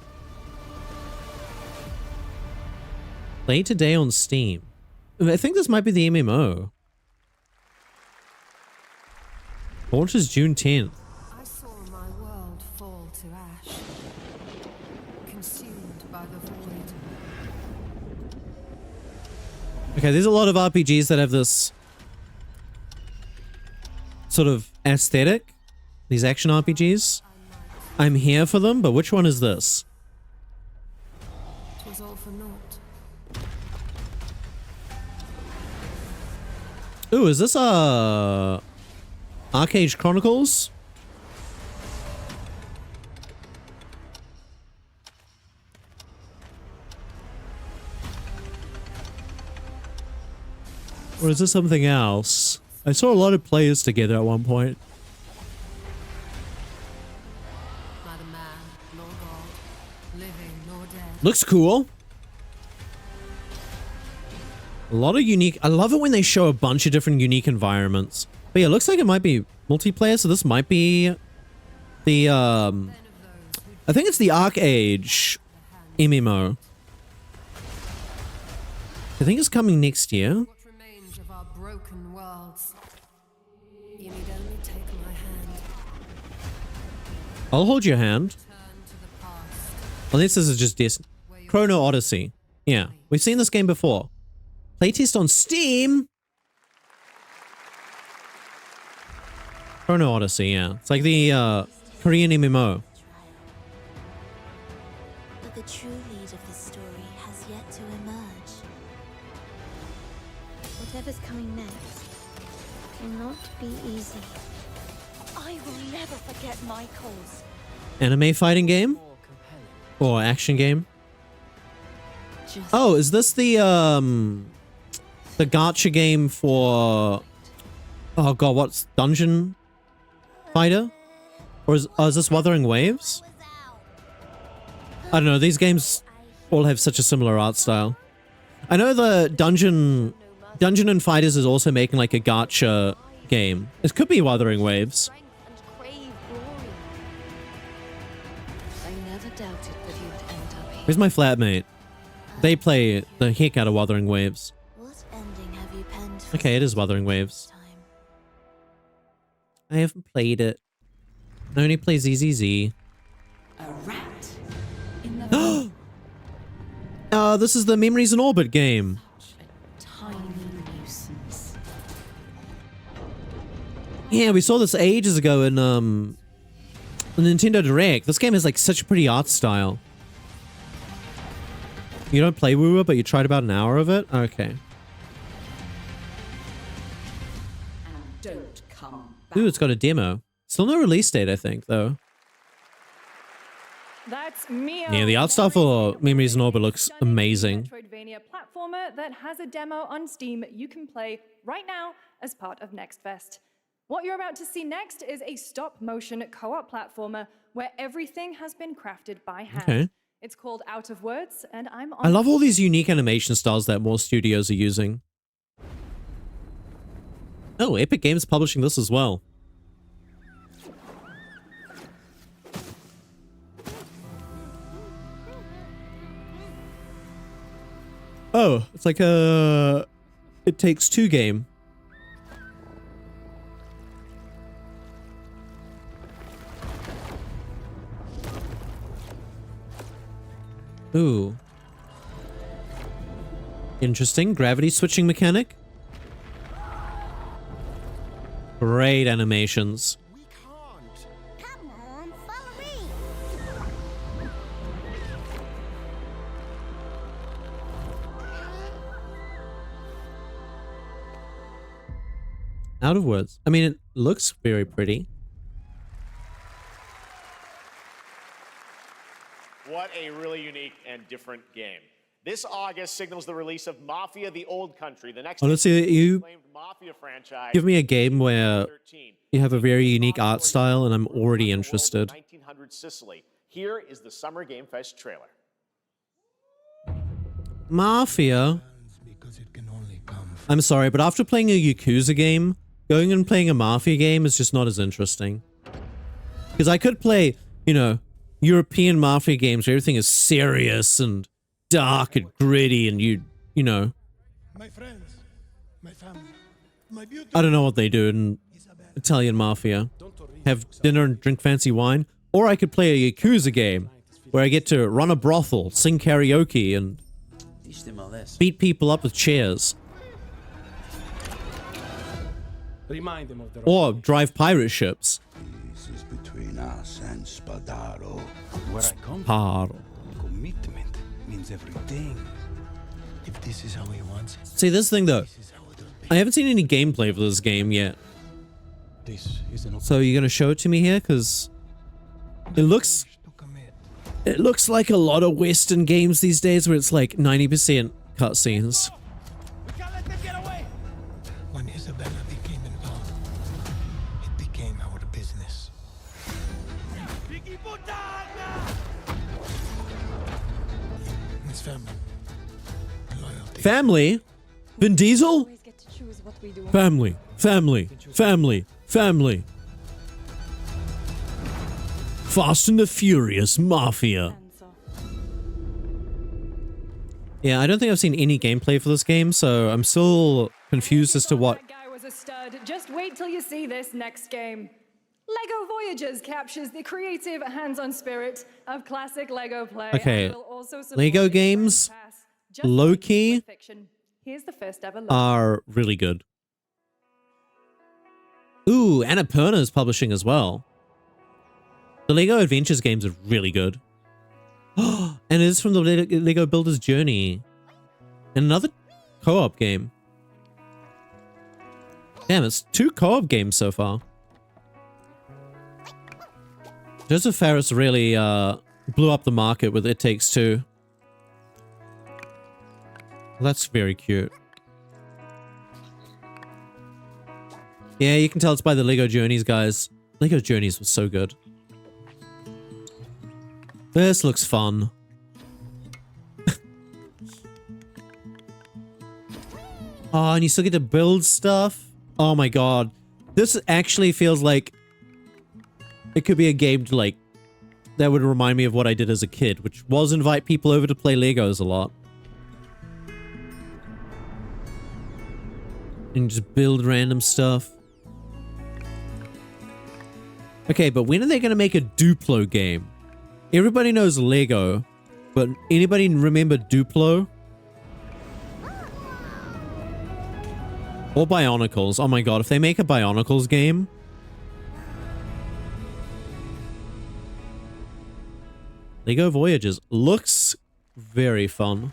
Play today on Steam. I think this might be the MMO. Launches June 10th. I saw my world fall to ash, consumed by the void. Okay, there's a lot of RPGs that have this sort of aesthetic. These action RPGs. I'm here for them, but which one is this? It was all for naught. Ooh, is this Arcade Chronicles? Or is this something else? I saw a lot of players together at one point. Neither man nor God, living nor dead. Looks cool. A lot of unique... I love it when they show a bunch of different unique environments. But yeah, it looks like it might be multiplayer, so this might be the, I think it's the ArcheAge MMO. I think it's coming next year. What remains of our broken worlds? You need only take my hand. I'll hold your hand. Turn to the past. Unless this is just Chrono Odyssey. Yeah, we've seen this game before. Playtest on Steam. Chrono Odyssey, yeah. It's like the Korean MMO. But the true lead of the story has yet to emerge. Whatever's coming next cannot be easy. I will never forget my cause. Anime fighting game? Or action game? Oh, is this the gacha game for... Oh god, what's Dungeon Fighter? Or is this Wuthering Waves? I don't know, these games all have such a similar art style. I know the Dungeon and Fighters is also making like a gacha game. It could be Wuthering Waves. Where's my flatmate? They play the heck out of Wuthering Waves. Okay, it is Wuthering Waves. I haven't played it. I only play ZZZ. A rat in the This is the Memories in Orbit game. tiny nuisance. Yeah, we saw this ages ago in the Nintendo Direct. This game has like such a pretty art style. You don't play Woowa, but you tried about an hour of it? Okay. Don't come. Ooh, it's got a demo. Still no release date, I think, though. That's Mio. Yeah, the art style for Memories in Orbit looks amazing. Metroidvania platformer that has a demo on Steam you can play right now as part of Next Fest. What you're about to see next is a stop-motion co-op platformer where everything has been crafted by hand. Okay. It's called Out of Words, and I'm on... I love all these unique animation styles that more studios are using. Oh, Epic Games publishing this as well. Oh, it's like a It Takes Two game. Ooh. Interesting. Gravity switching mechanic. Great animations. Come on, follow me. Out of Words. I mean, it looks very pretty. What a really unique and different game. This August signals the release of Mafia: The Old Country, the next Honestly, you acclaimed Mafia franchise. give me a game where you have a very unique art style and I'm already interested. 1900 Sicily. Here is the Summer Game Fest trailer. Mafia. I'm sorry, but after playing a Yakuza game, going and playing a Mafia game is just not as interesting. Because I could play, you know, European Mafia games where everything is serious and dark and gritty and you know. My friends, my family, my beautiful... I don't know what they do in Italian Mafia. Have dinner and drink fancy wine. Or I could play a Yakuza game where I get to run a brothel, sing karaoke, and beat people up with chairs. Remind them of the Or drive pirate ships. This is between us and Spadaro. Where I come Spadaro. Commitment means everything. If this is how he wants it, See, this thing though, I haven't seen any gameplay for this game yet. this is an So you're gonna show it to me here? Because it looks like a lot of Western games these days where it's like 90% cutscenes. We can't let them get away. family. Family? Vin Diesel? Family. Family. Family. Family. Fast and the Furious Mafia. Yeah, I don't think I've seen any gameplay for this game, so I'm still confused as to what... That guy was a stud. Just wait till you see this next game. LEGO Voyages captures the creative, hands-on spirit of classic LEGO play. Okay, and will also support LEGO the games, Pass, just like low-key, fiction. Here's the first ever look. are really good. Ooh, Annapurna is publishing as well. The LEGO Adventures games are really good. And it is from the LEGO Builder's Journey. And another co-op game. Damn, it's 2 co-op games so far. Joseph Fares really blew up the market with It Takes Two. That's very cute. Yeah, you can tell it's by the LEGO Journeys guys. LEGO Journeys was so good. This looks fun. Oh, and you still get to build stuff? Oh my god. This actually feels like it could be a game to, like, that would remind me of what I did as a kid, which was invite people over to play Legos a lot. And just build random stuff. Okay, but when are they going to make a Duplo game? Everybody knows Lego, but anybody remember Duplo? Or Bionicles. Oh my god, if they make a Bionicles game... LEGO Voyages looks very fun.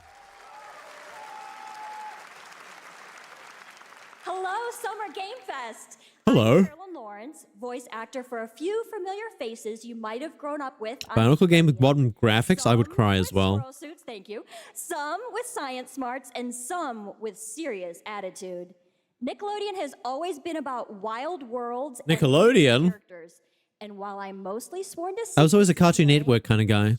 Hello, Summer Game Fest. Hello. I'm Carolyn Lawrence, voice actor for a few familiar faces you might have grown up with. Bionicle game with modern graphics, I would cry as well. Squirrel suits, thank you. Some with science smarts and some with serious attitude. Nickelodeon has always been about wild worlds Nickelodeon? and characters. And while I'm mostly sworn to I was always a Cartoon Network kind of guy.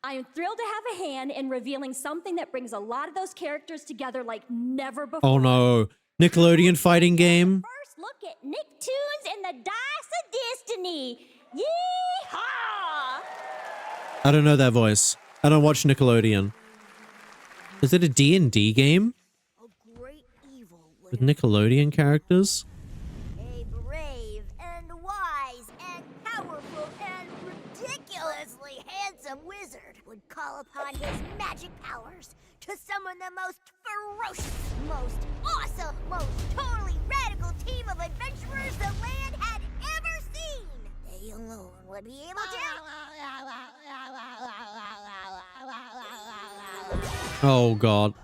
I am thrilled to have a hand in revealing something that brings a lot of those characters together like never before. Oh no. Nickelodeon fighting game? First, look at Nicktoons and the Dice of Destiny. Yee-haw! I don't know that voice. I don't watch Nickelodeon. Is it a D&D game? With Nickelodeon characters? A brave and wise and powerful and ridiculously handsome wizard would call upon his magic powers to summon the most ferocious, most awesome, most totally radical team of adventurers the land had ever seen. They alone would be able to... Oh god.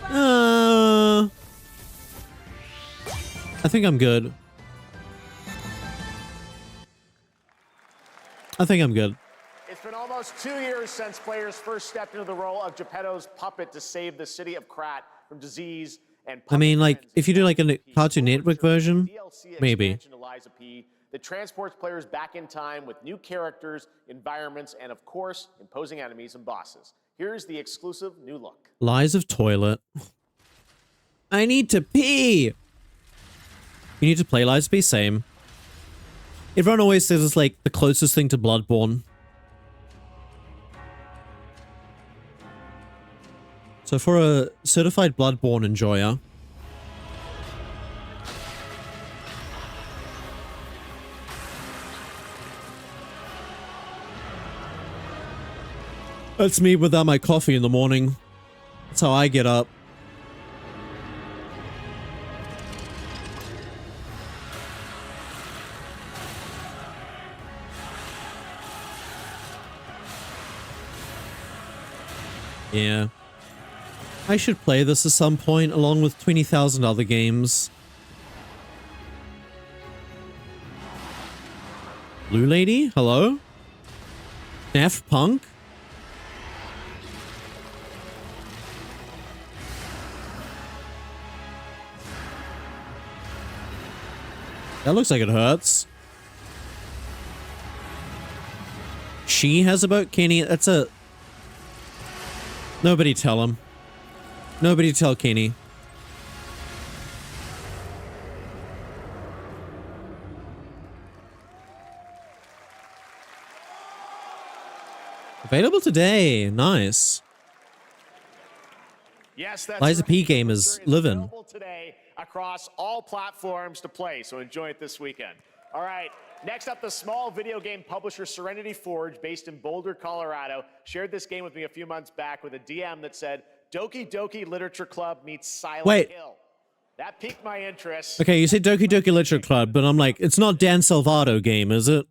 I think I'm good. I think I'm good. It's been almost 2 years since players first stepped into the role of Geppetto's puppet to save the city of Krat from disease and I mean, like, if you do like a Cartoon Network version, maybe. expansion to Lies of P that transports players back in time with new characters, environments, and of course, imposing enemies and bosses. Here's the exclusive new look. Lies of Toilet. I need to pee! You need to play Lies of P, same. Everyone always says it's like the closest thing to Bloodborne. So for a certified Bloodborne enjoyer, that's me without my coffee in the morning. That's how I get up. Yeah. I should play this at some point along with 20,000 other games. Blue Lady? Hello? Daft Punk? That looks like it hurts. she has about Kenny. That's a... Nobody tell him. Nobody tell Kenny. Available today. Nice. Yes, that's Liza right. P game is living. Available today across all platforms to play, so enjoy it this weekend. All right, next up, the small video game publisher Serenity Forge, based in Boulder, Colorado, shared this game with me a few months back with a DM that said, Doki Doki Literature Club meets Silent Hill. That piqued my interest. Okay, you said Doki Doki Literature Club, but I'm like, it's not Dan Salvato game, is it?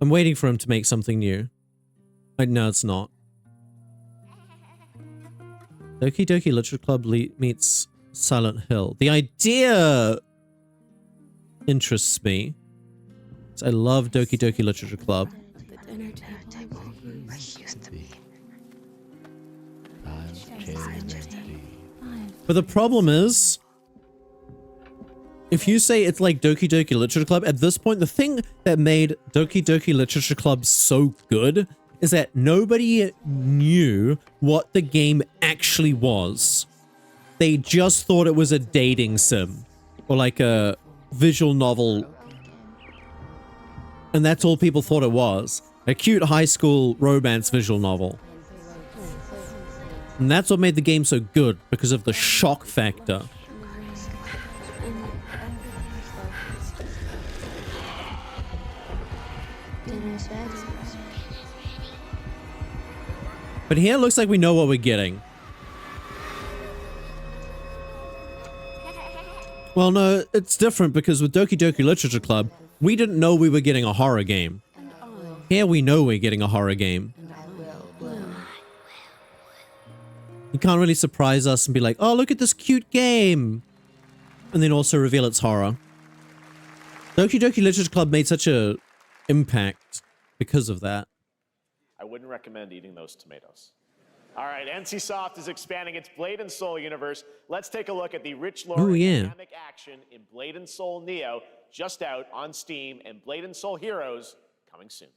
I'm waiting for him to make something new. Like, no, it's not. Doki Doki Literature Club meets Silent Hill. The idea interests me. I love Doki Doki Literature Club. But the problem is, if you say it's like Doki Doki Literature Club, at this point, the thing that made Doki Doki Literature Club so good is that nobody knew what the game actually was. They just thought it was a dating sim or like a visual novel. And that's all people thought it was. A cute high school romance visual novel. And that's what made the game so good, because of the shock factor. But here it looks like we know what we're getting. Well, no, it's different because with Doki Doki Literature Club, we didn't know we were getting a horror game. Here we know we're getting a horror game. You can't really surprise us and be like, oh, look at this cute game. And then also reveal it's horror. Doki Doki Literature Club made such a impact because of that. I wouldn't recommend eating those tomatoes. All right, NCSoft is expanding its Blade and Soul universe. Let's take a look at the rich lore and dynamic action in Blade and Soul Neo, just out on Steam, and Blade and Soul Heroes coming soon.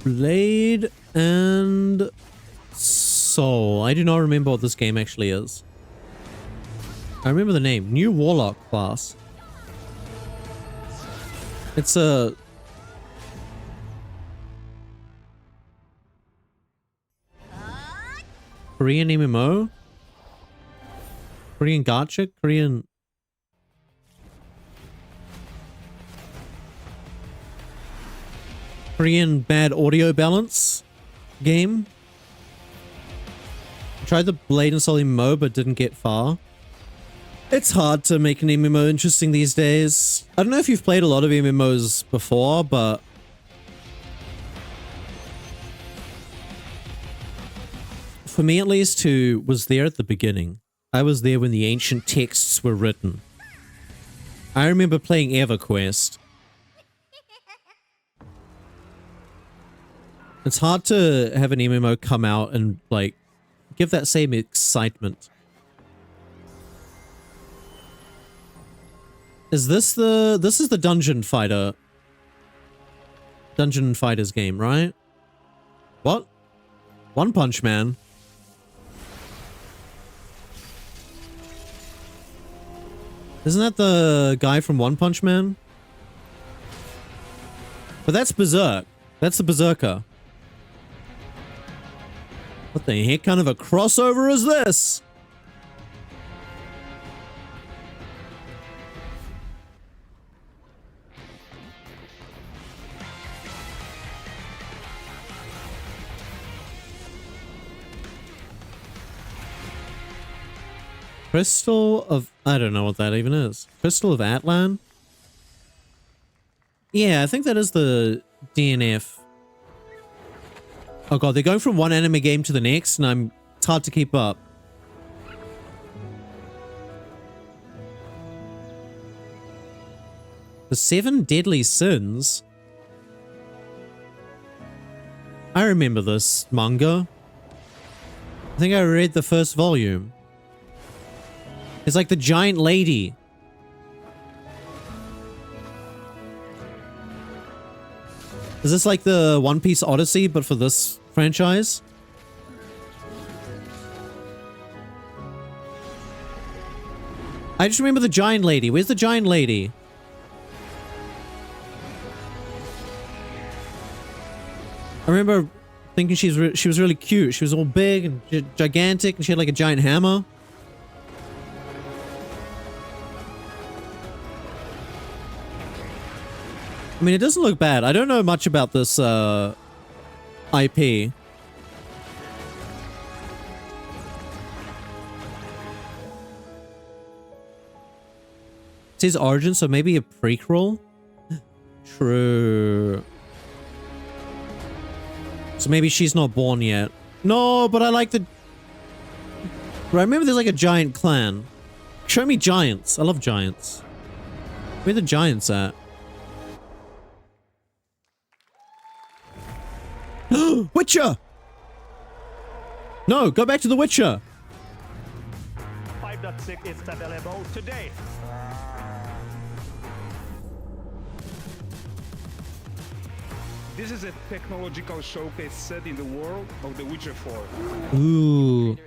Blade and Soul. I do not remember what this game actually is. I remember the name. New Warlock class. It's a... Korean MMO? Korean gacha? Korean... Korean bad audio balance game? I tried the Blade and Soul MMO but didn't get far. It's hard to make an MMO interesting these days. I don't know if you've played a lot of MMOs before, but... For me at least, who was there at the beginning. I was there when the ancient texts were written. I remember playing EverQuest. It's hard to have an MMO come out and, like, give that same excitement. Is this the... This is the Dungeon Fighter. Dungeon Fighters game, right? What? One Punch Man. Isn't that the guy from One Punch Man? But that's Berserk. That's the Berserker. What the heck kind of a crossover is this? Crystal of... I don't know what that even is. Crystal of Atlan? Yeah, I think that is the DNF. Oh god, they're going from one anime game to the next, and it's hard to keep up. The 7 Deadly Sins? I remember this manga. I think I read the first volume. It's like the giant lady. Is this like the One Piece Odyssey, but for this franchise? I just remember the giant lady. Where's the giant lady? I remember thinking she was really cute. She was all big and gigantic, and she had like a giant hammer. I mean, it doesn't look bad. I don't know much about this IP. It says origin, so maybe a prequel? True. So maybe she's not born yet. No, but I like the... Right, remember there's like a giant clan. Show me giants. I love giants. Where are the giants at? Witcher! No, go back to The Witcher. 5.6 is available today. This is a technological showcase set in the world of The Witcher 4. Ooh.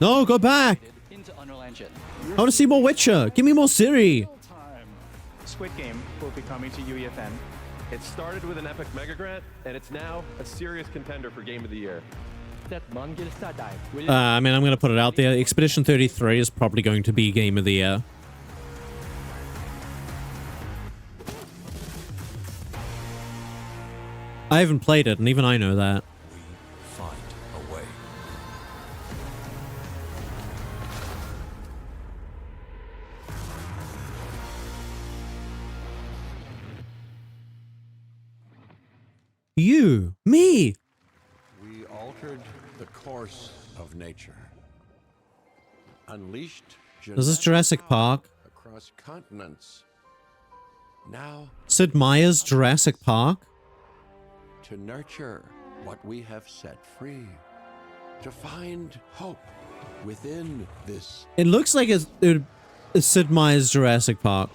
No, go back. I want to see more Witcher. Give me more Ciri. Squid Game will be coming to UEFN. It started with an epic mega grant, and it's now a serious contender for Game of the Year. I mean, I'm going to put it out there. Expedition 33 is probably going to be Game of the Year. I haven't played it, and even I know that. Find a way. You, me. We altered the course of nature. Unleashed This is Jurassic Park. across continents. Now Sid Meier's Jurassic Park. to nurture what we have set free. To find hope within this. It looks like it's Sid Meier's Jurassic Park.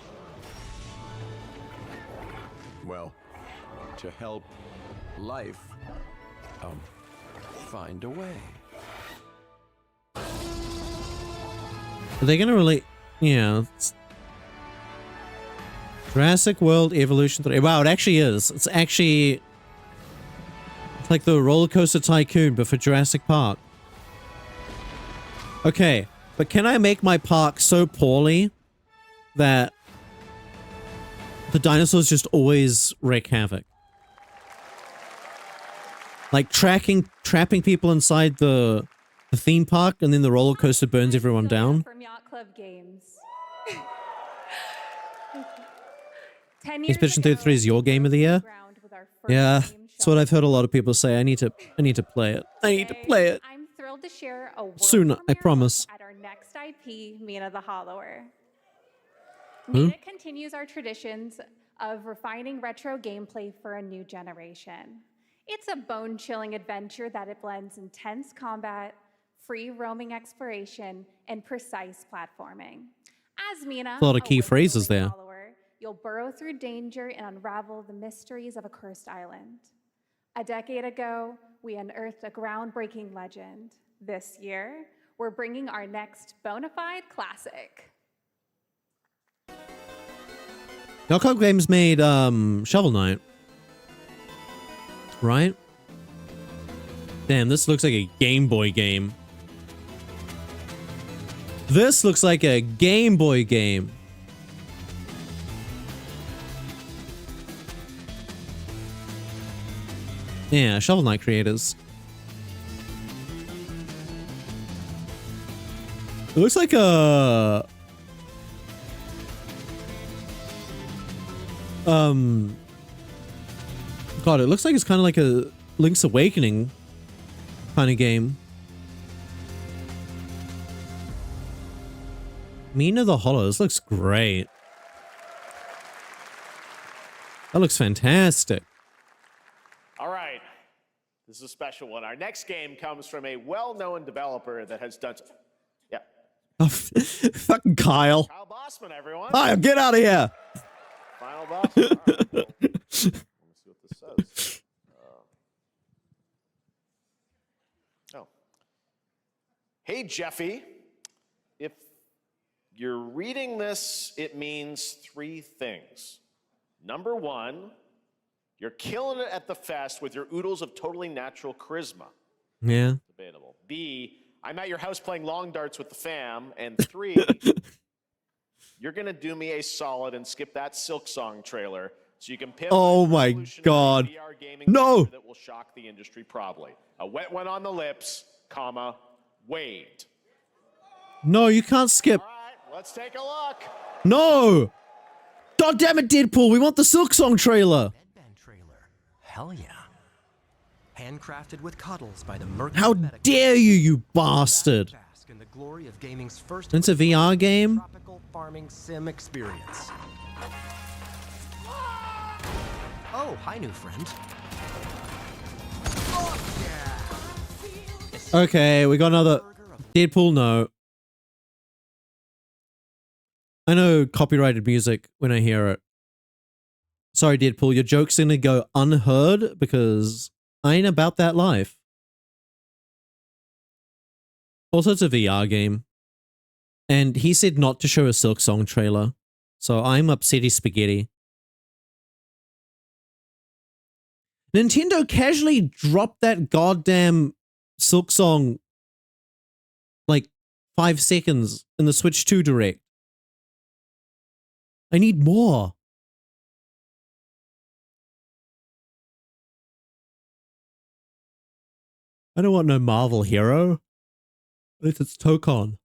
Well, to help life find a way. Are they gonna relate? Yeah. Jurassic World Evolution 3. Wow, it actually is. It's actually... It's like the Roller Coaster Tycoon, but for Jurassic Park. Okay, but can I make my park so poorly that the dinosaurs just always wreak havoc? Like trapping people inside the theme park, and then the roller coaster burns everyone down. From Yacht Club Games. 10 years Expedition ago, 33 is your game of the year? Yeah, that's what I've heard a lot of people say. I need to play it. I need to play it. I'm thrilled to share a world Soon, I premiere promise. at our next IP, Mina the Hollower. Who? Mina continues our traditions of refining retro gameplay for a new generation. It's a bone-chilling adventure that it blends intense combat, free roaming exploration, and precise platforming. As Mina, A lot of key phrases there. follower, you'll burrow through danger and unravel the mysteries of a cursed island. A decade ago, we unearthed a groundbreaking legend. This year, we're bringing our next bona fide classic. Yacht Club Games made Shovel Knight. Right? Damn, this looks like a Game Boy game. This looks like a Game Boy game. Yeah, Shovel Knight creators. It looks like a... God, it looks like it's kind of like a Link's Awakening kind of game. Mina the Hollow. This looks great. That looks fantastic. All right. This is a special one. Our next game comes from a well-known developer that has done... Yeah. Oh, fucking Kyle. Kyle Bossman, everyone. Hi, get out of here. Final boss. All right, well, let's see what this says. Hey, Jeffy. If you're reading this, it means 3 things. Number 1, you're killing it at the fest with your oodles of totally natural charisma. Yeah. Debatable. B, I'm at your house playing long darts with the fam. And 3, you're going to do me a solid and skip that Silk Song trailer so you can pimp Oh my God. VR gaming No. that will shock the industry probably. A wet one on the lips, comma, Wade. No, you can't skip. Let's take a look. No. God damn it, Deadpool. We want the Silk Song trailer. Hell yeah. Handcrafted with cuddles by the Mercury How dare you, you bastard. Bask in the glory of gaming's first It's a VR game? tropical farming sim experience. Oh, hi, new friend. Okay, we got another Deadpool. No. I know copyrighted music when I hear it. Sorry, Deadpool, your joke's gonna go unheard because I ain't about that life. Also, it's a VR game. And he said not to show a Silk Song trailer. So I'm upsetty spaghetti. Nintendo casually dropped that goddamn Silk Song like 5 seconds in the Switch 2 Direct. I need more. I don't want no Marvel hero. At least it's Tokon.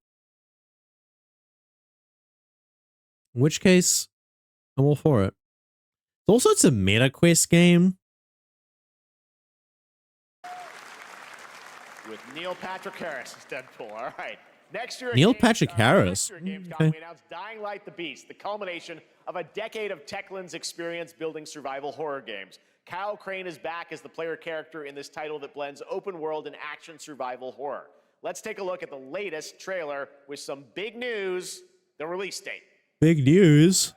In which case, I'm all for it. Also, it's a MetaQuest game. With Neil Patrick Harris as Deadpool. All right. Next year, Neil Patrick Harris. Next year at Gamescom, Okay. we announced Dying Light the Beast, the culmination of a decade of Techland's experience building survival horror games. Kyle Crane is back as the player character in this title that blends open world and action survival horror. Let's take a look at the latest trailer with some big news, the release date. Big news.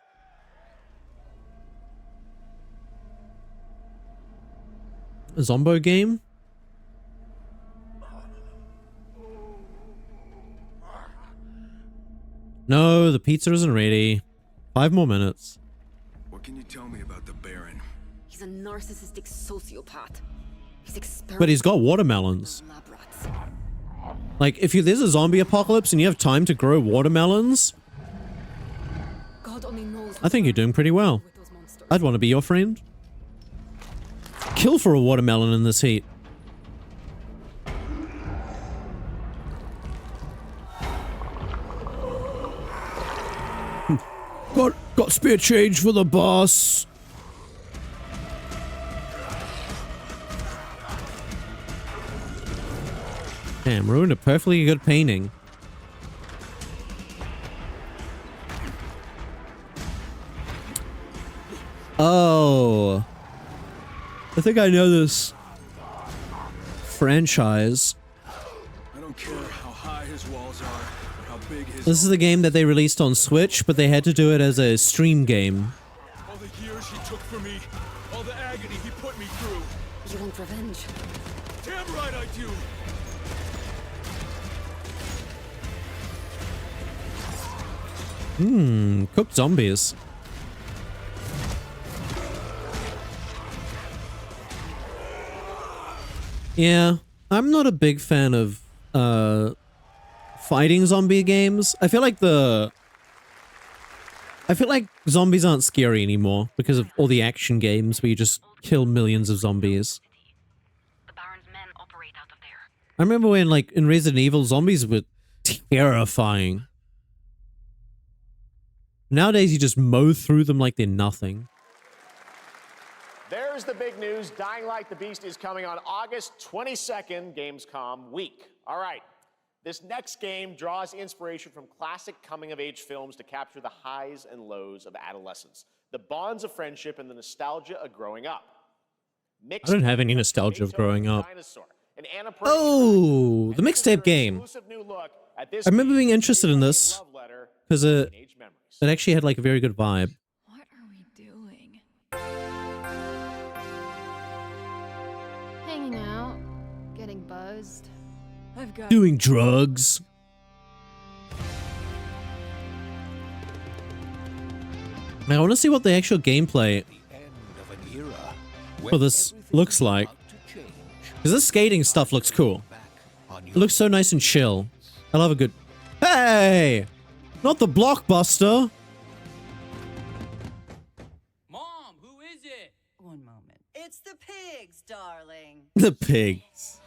A Zombo game? No, the pizza isn't ready. 5 more minutes. What can you tell me about the Baron? He's a narcissistic sociopath. He's But he's got watermelons. Like, if there's a zombie apocalypse and you have time to grow watermelons, God only knows. I think you're doing pretty well. I'd want to be your friend. Kill for a watermelon in this heat. Got spare change for the boss. Damn, ruined a perfectly good painting. Oh. I think I know this franchise. I don't care how high his walls are or how big his... This is the game that they released on Switch, but they had to do it as a stream game. All the years he took for me, all the agony he put me through. You want revenge? Damn right I do. Cooked zombies. Yeah, I'm not a big fan of fighting zombie games. I feel like zombies aren't scary anymore because of all the action games where you just kill millions of zombies. I remember when, like, in Resident Evil, zombies were terrifying. Nowadays, you just mow through them like they're nothing. There's the big news. Dying Light the Beast is coming on August 22nd, Gamescom week. All right. This next game draws inspiration from classic coming-of-age films to capture the highs and lows of adolescence, the bonds of friendship, and the nostalgia of growing up. I don't have any nostalgia of growing up. Dinosaur, an Annapurna Oh, the mixtape game. exclusive new look at this I remember being game, interested in this love letter because to teenage memories. it actually had like a very good vibe. Hanging out, getting buzzed. I've got Doing drugs. Now I want to see what the actual gameplay for this looks like. Because this skating stuff looks cool. It looks so nice and chill. I love a good... Hey! Not the blockbuster! Mom, who is it? One moment. It's the pigs, darling. The pigs.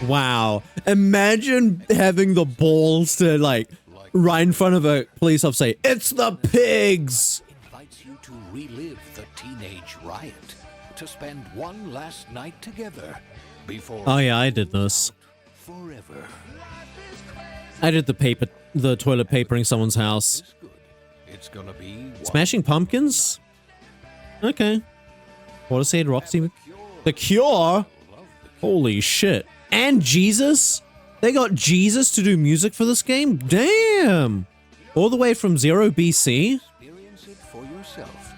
Wow. Imagine having the balls to, like, right in front of a police officer say, "It's the pigs!" Invites you to relive the teenage riot, to spend one last night together before Oh yeah, I did this. forever. I did the toilet papering someone's house. It's gonna be Smashing Pumpkins? Okay. Water Seed, Roxy. The Cure? Holy shit. And Jesus? They got Jesus to do music for this game? Damn! All the way from 0 BC? Experience it for yourself.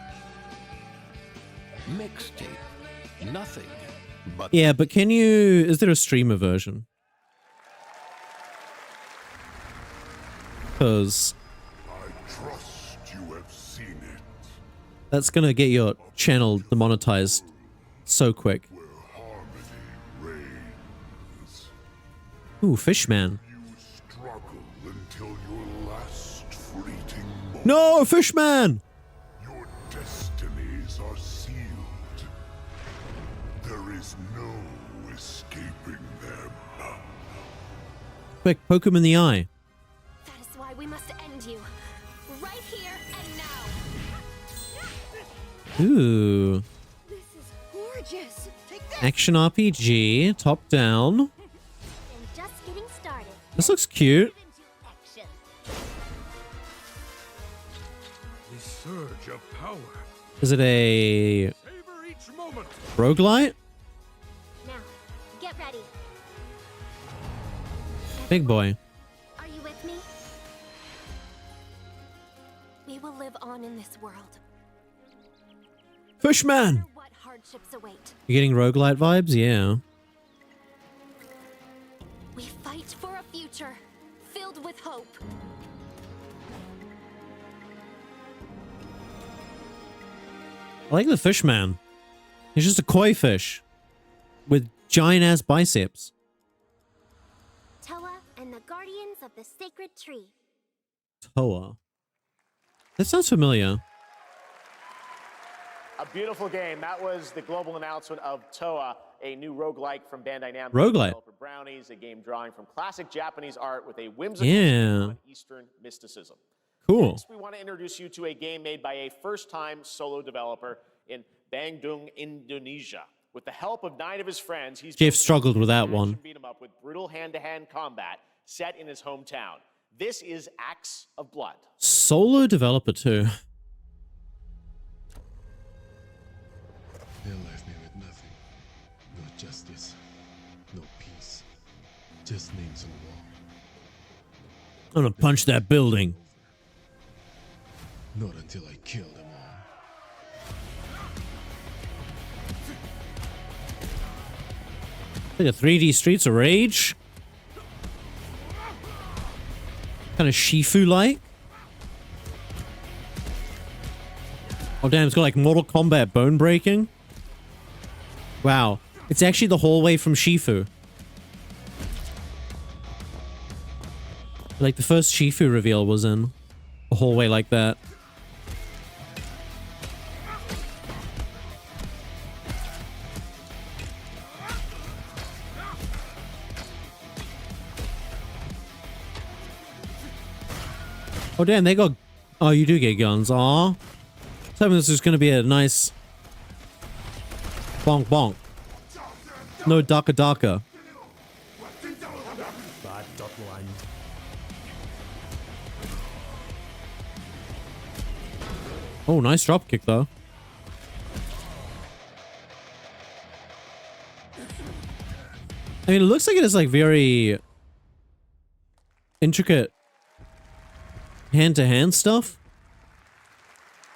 Mixtape. Nothing but Yeah, but can you... Is there a streamer version? Because... Trust you have seen it. that's gonna get your channel demonetized so quick. Ooh, Fishman. Struggle until your last fleeting moment. No, Fishman! Your destinies are sealed. There is no escaping them. Quick, poke him in the eye. That is why we must end you. Right here and now. Ooh. This is gorgeous. Take this. Action RPG, top down. And just getting started. This looks cute. Action. The surge of power. Is it a Savor each moment. roguelite? Now, get ready. Big boy. Are you with me? We will live on in this world. Fishman! No matter what hardships await. You getting roguelite vibes? Yeah. We fight for a future filled with hope. I like the Fishman. He's just a koi fish. With giant ass biceps. Toa and the Guardians of the Sacred Tree. Toa. That sounds familiar. A beautiful game. That was the global announcement of Toa, a new roguelike from Bandai Namco. Roguelite. Developer Brownies, a game drawing from classic Japanese art with a whimsical Yeah. spin on Eastern mysticism. Cool. Next, we want to introduce you to a game made by a first-time solo developer in Bandung, Indonesia. With the help of 9 of his friends, he's Jeff built struggled with that action one. beat 'em up with brutal hand-to-hand combat set in his hometown. This is Acts of Blood. Solo developer too. They left me with nothing. No justice. No peace. Just names on the wall. I'm gonna punch that building. Not until I kill them all. Like a 3D Streets of Rage. Kind of Shifu-like. Oh damn, it's got like Mortal Kombat bone breaking. Wow. It's actually the hallway from Shifu. Like the first Shifu reveal was in a hallway like that. Oh damn, they got... Oh, you do get guns. Aw. I was hoping this was going to be a nice... Bonk bonk. No Daka Daka. Oh, nice drop kick though. I mean, it looks like it is like very intricate hand-to-hand stuff.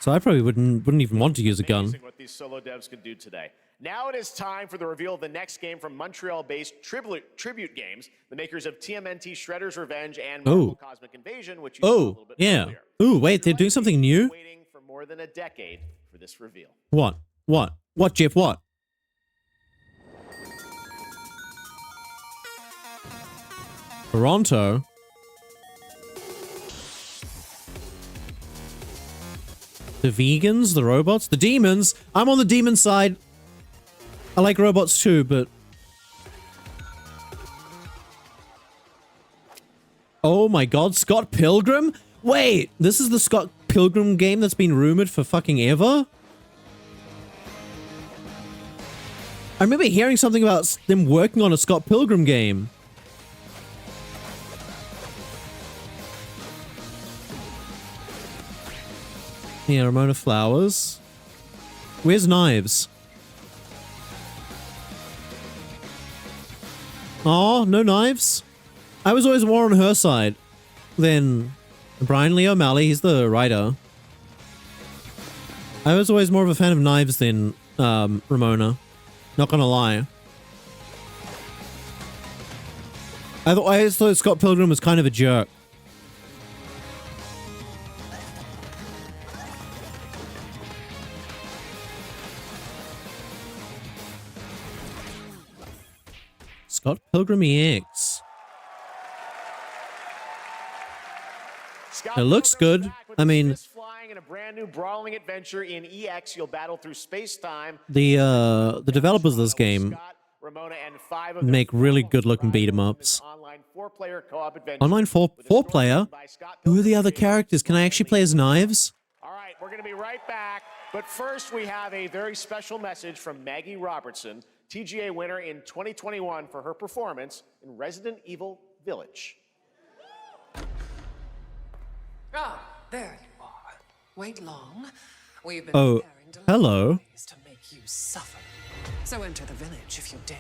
So I probably wouldn't even want to use a gun. Amazing what these solo devs can do today. Now it is time for the reveal of the next game from Montreal-based Tribute Games, the makers of TMNT Shredder's Revenge and Marvel Cosmic Invasion, which you saw a little bit earlier. Ooh, wait, they're doing something new? Waiting for more than a decade for this reveal. What? What? What, Jeff? What? Toronto? The vegans? The robots? The demons? I'm on the demon side. I like robots too, but... Oh my god, Scott Pilgrim? Wait, this is the Scott Pilgrim game that's been rumored for fucking ever? I remember hearing something about them working on a Scott Pilgrim game. Yeah, Ramona Flowers. Where's Knives? Oh, no Knives? I was always more on her side than Brian Lee O'Malley. He's the writer. I was always more of a fan of Knives than Ramona. Not gonna lie. I always thought Scott Pilgrim was kind of a jerk. Scott Pilgrim EX. It looks good. I mean, flying in a brand new brawling adventure in EX, you'll battle through space-time. the developers of this game make really good-looking beat-em-ups. Online four-player co-op adventure. Online four-player? Who are the other characters? Can I actually play as Knives? All right, we're going to be right back. But first, we have a very special message from Maggie Robertson, TGA winner in 2021 for her performance in Resident Evil Village. Ah, there you are. Wait long. We've been Oh, hello. to make you suffer. So enter the village if you dare.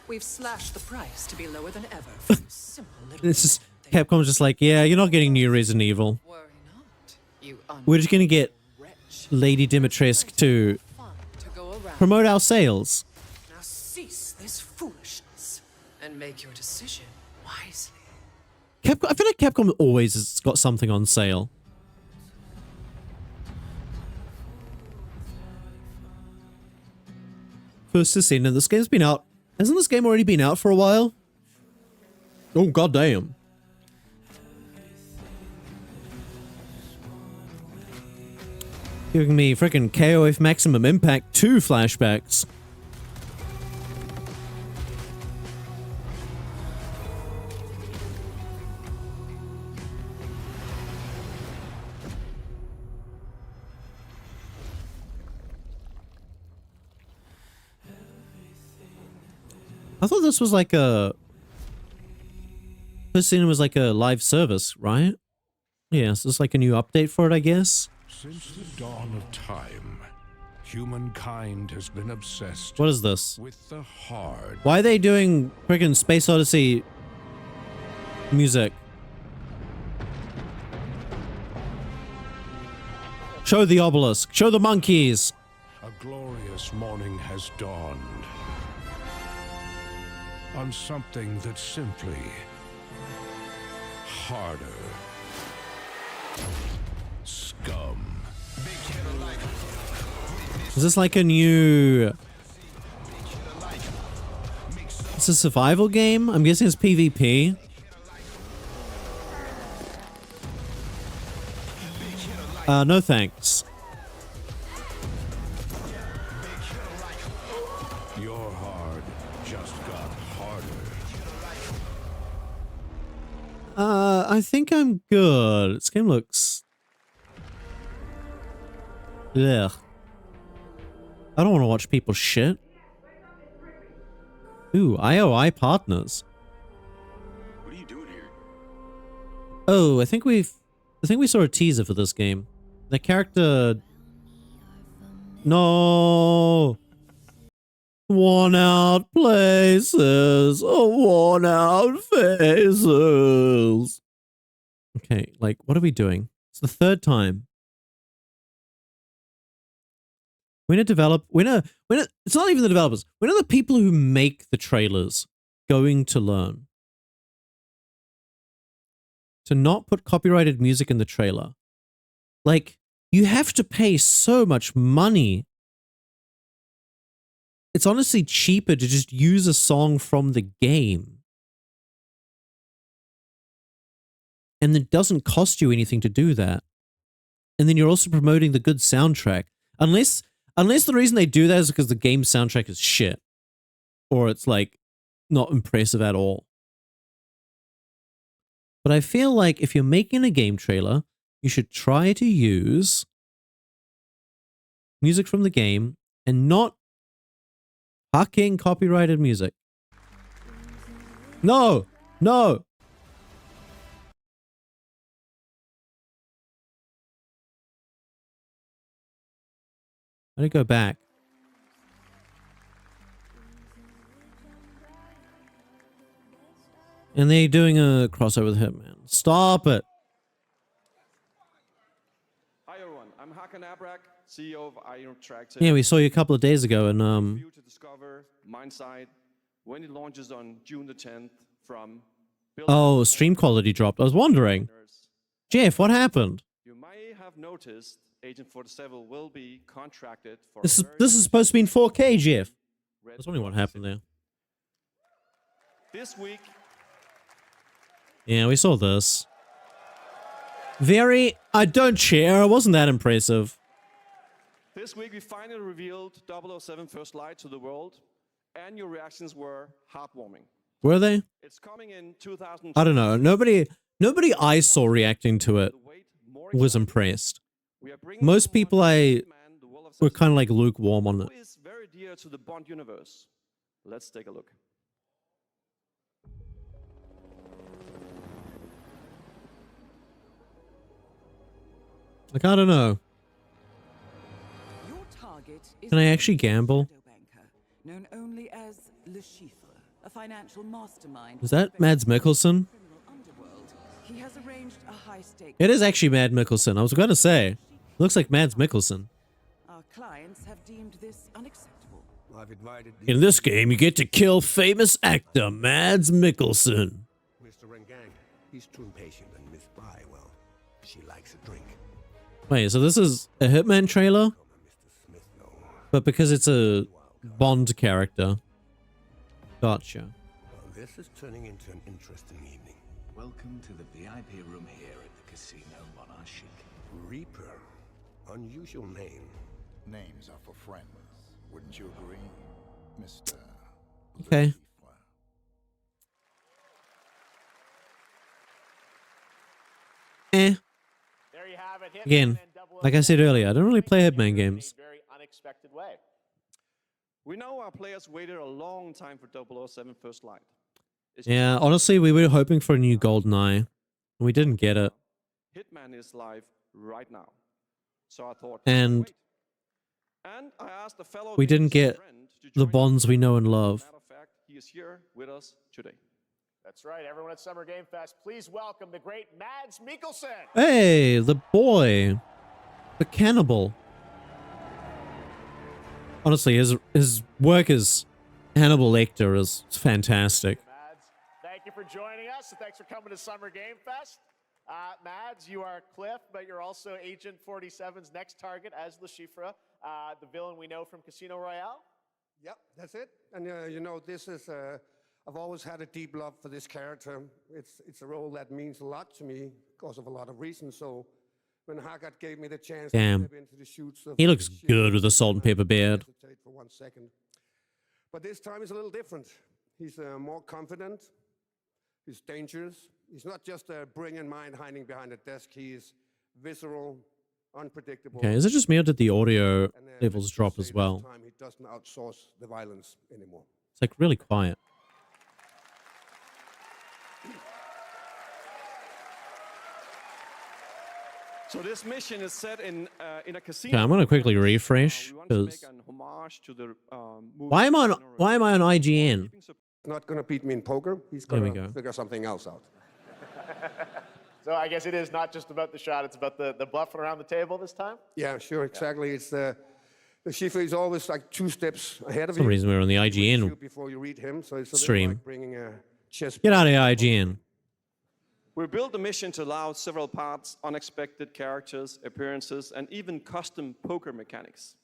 We've slashed the price to be lower than ever for you simple little. It's just Capcom's just like, yeah, you're not getting new Resident Evil. We're just gonna get Lady Dimitrescu to promote our sales. Now cease this foolishness and make your decision wisely. I feel like Capcom always has got something on sale. First to see, this game's been out. Hasn't this game already been out for a while? Oh, goddamn. Giving me freaking KOF Maximum Impact 2 flashbacks. I thought this was like a... This scene was like a live service, right? Yeah, so it's like a new update for it, I guess. Since the dawn of time, humankind has been obsessed What is this? with the hard. Why are they doing freaking Space Odyssey music? Show the obelisk. Show the monkeys. A glorious morning has dawned on something that's simply harder. Scum. Is this like a new... It's a survival game? I'm guessing it's PvP. No thanks. Your hard just got harder. I think I'm good. This game looks... Ugh. I don't want to watch people shit. Ooh, IOI partners. What are you doing here? Oh, I think we saw a teaser for this game. The character... No! Worn out places, worn out faces. Okay, like, what are we doing? It's the third time. it's not even the developers. When are the people who make the trailers going to learn to not put copyrighted music in the trailer? Like, you have to pay so much money. It's honestly cheaper to just use a song from the game. And it doesn't cost you anything to do that. And then you're also promoting the good soundtrack. Unless the reason they do that is because the game soundtrack is shit. Or it's like not impressive at all. But I feel like if you're making a game trailer, you should try to use music from the game and not fucking copyrighted music. No! No! Let me go back. And they're doing a crossover with Hitman. Stop it. Hi everyone, I'm Hakan Abrak, CEO of Iron Tractor. Yeah, we saw you a couple of days ago and You to discover Mindside when it launches on June the 10th from oh, stream quality dropped. I was wondering. Jeff, what happened? You may have noticed Agent 47 will be contracted for This is supposed to be in 4K, Jeff. I was wondering what happened there. this week. Yeah, we saw this. I don't care. It wasn't that impressive. This week we finally revealed 007 First Light to the world, and your reactions were heartwarming. Were they? It's coming in 2000. I don't know. Nobody I saw reacting to it was impressed. Most people were kind of like lukewarm on it. Is very dear to the Bond universe. Let's take a look. Like, I don't know. Your target is Can I actually gamble? known only as Le Chiffre, a financial mastermind. Is that Mads Mikkelsen? He has arranged a high-stake. It is actually Mads Mikkelsen. I was going to say. Looks like Mads Mikkelsen. Our clients have deemed this unacceptable. I've invited In this game, you get to kill famous actor Mads Mikkelsen. Mr. Rengang. He's too impatient, and Miss Bly, well, she likes a drink. Wait, so this is a Hitman trailer? But because it's a Bond character. Gotcha. Well, this is turning into an interesting evening. Welcome to the VIP room here at the Casino Monarchique. Reaper. Unusual name. Names are for friends. Wouldn't you agree, Mr. Okay. There you have it. Again, like I said earlier, I don't really play Hitman games. Very unexpected way. We know our players waited a long time for 007 First Light. Yeah, honestly, we were hoping for a new GoldenEye. And we didn't get it. Hitman is live right now. So I thought, And wait. And I asked a fellow we didn't get friend to the join Bonds we know and love. Matter of fact, he is here with us today. That's right, everyone at Summer Game Fest, please welcome the great Mads Mikkelsen. Hey, the boy. The cannibal. Honestly, his work as Hannibal Lecter is fantastic. Mads, thank you for joining us, and thanks for coming to Summer Game Fest. Mads, you are Cliff, but you're also Agent 47's next target as Le Chiffre, the villain we know from Casino Royale. Yep, that's it. And you know, this is I've always had a deep love for this character. It's a role that means a lot to me because of a lot of reasons. So when Haggard gave me the chance Damn. to step into the shoots of He looks good with a salt and pepper beard. for 1 second. But this time is a little different. He's more confident. He's dangerous. He's not just a brilliant mind hiding behind a desk. He is visceral, unpredictable. Okay, is it just me or did the audio levels drop as well? Time he doesn't outsource the violence anymore. It's like really quiet. So this mission is set in a casino. Okay, I'm gonna quickly refresh because why am I on IGN? He's not gonna beat me in poker. He's There we gonna go. figure something else out. So I guess it is not just about the shot, it's about the bluffing around the table this time? Yeah, sure, exactly. It's The Shifu is always like 2 steps ahead of For some you. reason we're on the IGN Before you read him, so it's a stream. like bringing a chess. Get out of here, IGN. We built the mission to allow several parts, unexpected characters, appearances, and even custom poker mechanics.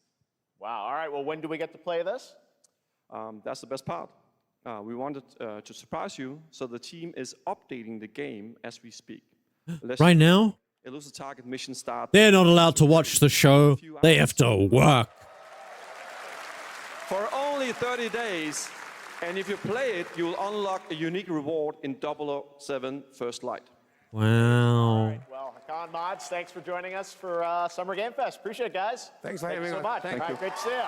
Wow. All right. Well, when do we get to play this? That's the best part. We wanted to surprise you, so the team is updating the game as we speak. Right now? Elusive Target mission start. They're not allowed to watch the show. They have to work. For only 30 days, and if you play it, you will unlock a unique reward in 007 First Light. Wow. Well, Hakan Mods, thanks for joining us for Summer Game Fest. Appreciate it, guys. Thanks for Thank you having so us. much. Thank All you. right, great to see you.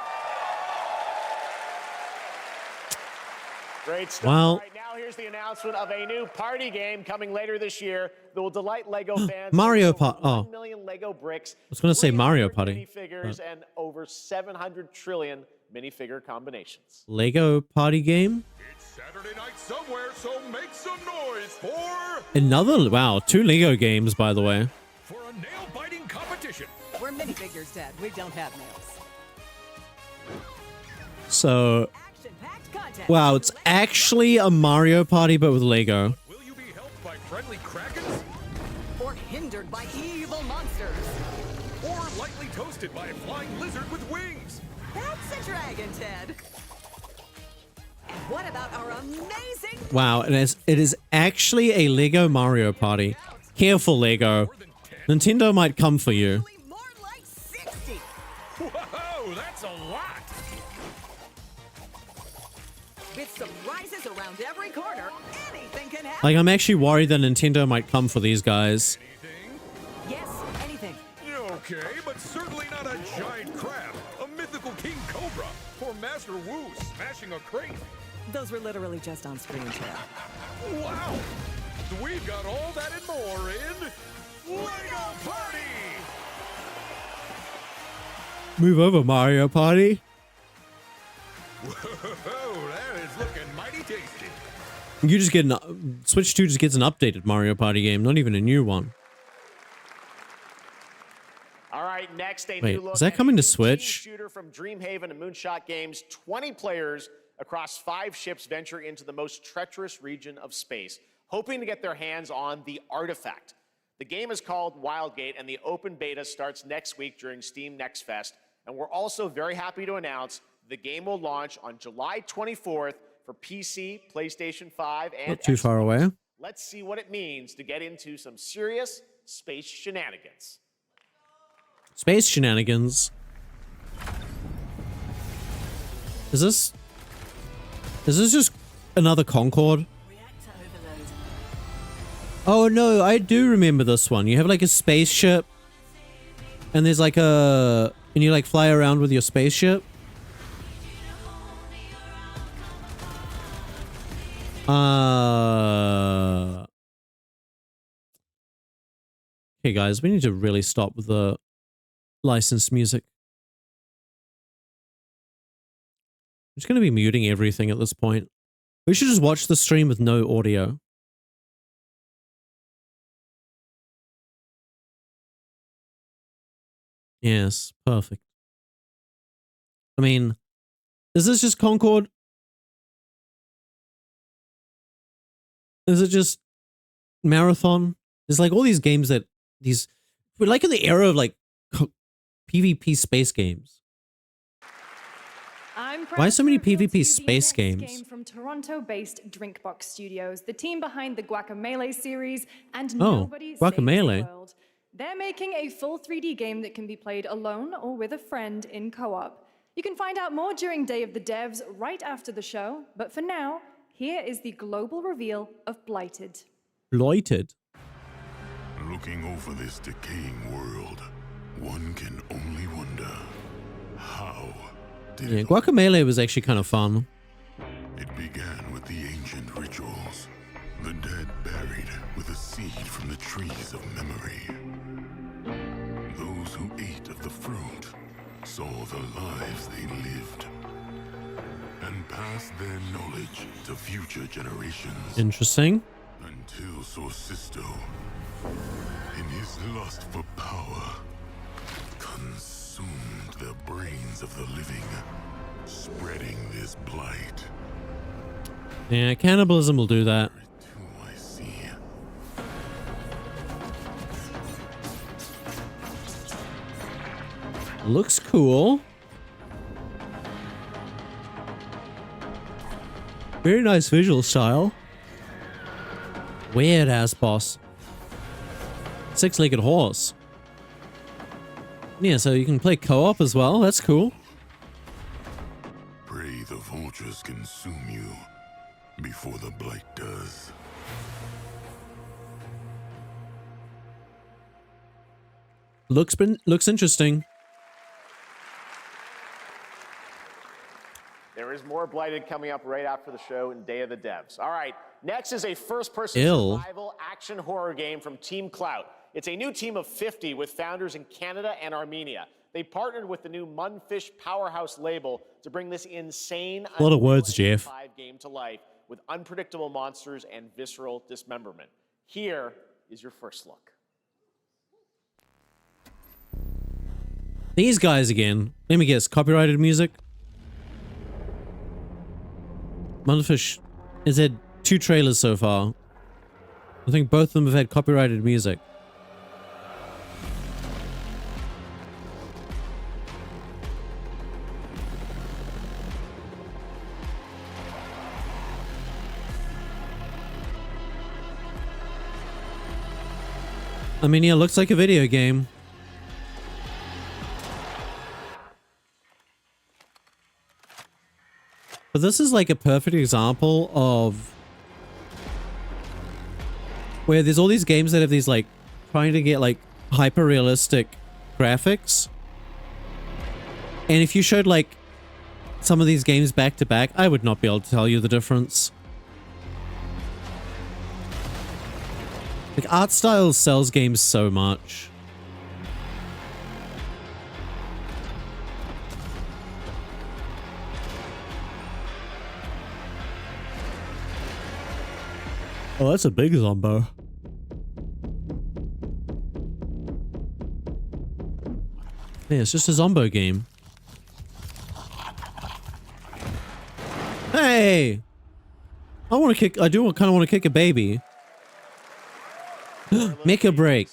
Great stuff. Well- All right, now here's the announcement of a new party game coming later this year that will delight LEGO fans. Mario with over Party. Oh. 1 million LEGO bricks. I was going to say Mario 300 Party. minifigures and over 700 trillion minifigure combinations. Lego party game? Saturday night somewhere, so make some noise for Another, wow, 2 Lego games, by the way. a nail-biting competition. We're minifigures, Dad. We don't have nails. So, wow, it's actually a Mario Party, but with Lego. Will you be helped by friendly krakens? Or hindered by evil monsters. Or lightly toasted by a flying lizard with wings? That's a dragon, Ted. And what about our amazing... Wow, it is actually a Lego Mario Party. Careful, Lego. Nintendo might come for you. Whoa, that's a lot. With surprises around every corner, anything can happen. Like, I'm actually worried that Nintendo might come for these guys. Yes, anything. Okay, but certainly not a giant crab, a mythical king cobra, or Master Wu smashing a crate. Those were literally just on screen, Ted. Wow! We've got all that and more in LEGO Party! Move over, Mario Party. Whoa, that is looking mighty tasty. You just get Switch 2 just gets an updated Mario Party game, not even a new one. All right, next a Wait, new look is that at coming a to new Switch? team shooter from Dreamhaven and Moonshot Games. 20 players across 5 ships venture into the most treacherous region of space, hoping to get their hands on the artifact. The game is called Wildgate, and the open beta starts next week during Steam Next Fest. And we're also very happy to announce the game will launch on July 24th for PC, PlayStation 5, and Not too far away. Let's see what it means to get into some serious space shenanigans. Space shenanigans. Is this just another Concorde? Oh no, I do remember this one. You have like a spaceship, and there's like and you like fly around with your spaceship. Okay guys, we need to really stop with the licensed music. I'm just going to be muting everything at this point. We should just watch the stream with no audio. Yes, perfect. I mean, is this just Concorde? Is it just Marathon? There's like all these games that we're like in the era of like PvP space games. Why so many PvP space games? Game from Toronto-based Drinkbox Studios, the team behind the Guacamelee series and Oh, Nobody Guacamelee. Saves the World. They're making a full 3D game that can be played alone or with a friend in co-op. You can find out more during Day of the Devs right after the show, but for now, here is the global reveal of Blighted. Blighted. Looking over this decaying world, one can only wonder how did Yeah, Guacamelee was actually kind of fun. it began with the ancient rituals, the dead buried with a seed from the trees of memory. Those who ate of the fruit saw the lives they lived and passed their knowledge to future generations. Interesting. Until Sorcisto, in his lust for power, consumed their brains of the living, spreading this blight. Yeah, cannibalism will do that. I see. Looks cool. Very nice visual style. Weird ass boss. Six-legged horse. Yeah, so you can play co-op as well. That's cool. Pray the vultures consume you before the blight does. Looks interesting. There is more Blighted coming up right after the show in Day of the Devs. All right, next is a first-person survival action horror game from Team Clout. It's a new team of 50 with founders in Canada and Armenia. They partnered with the new Munfish Powerhouse label to bring this insane A lot of words, Jeff. game to life with unpredictable monsters and visceral dismemberment. Here is your first look. These guys again. Let me guess. Copyrighted music? Munfish has had 2 trailers so far. I think both of them have had copyrighted music. I mean, yeah, looks like a video game. But this is like a perfect example of where there's all these games that have these like trying to get like hyper realistic graphics. And if you showed like some of these games back to back, I would not be able to tell you the difference. Like art style sells games so much. Oh, that's a big Zombo. Yeah, it's just a Zombo game. Hey! I want to kick, I do kind of want to kick a baby. Mecha Break.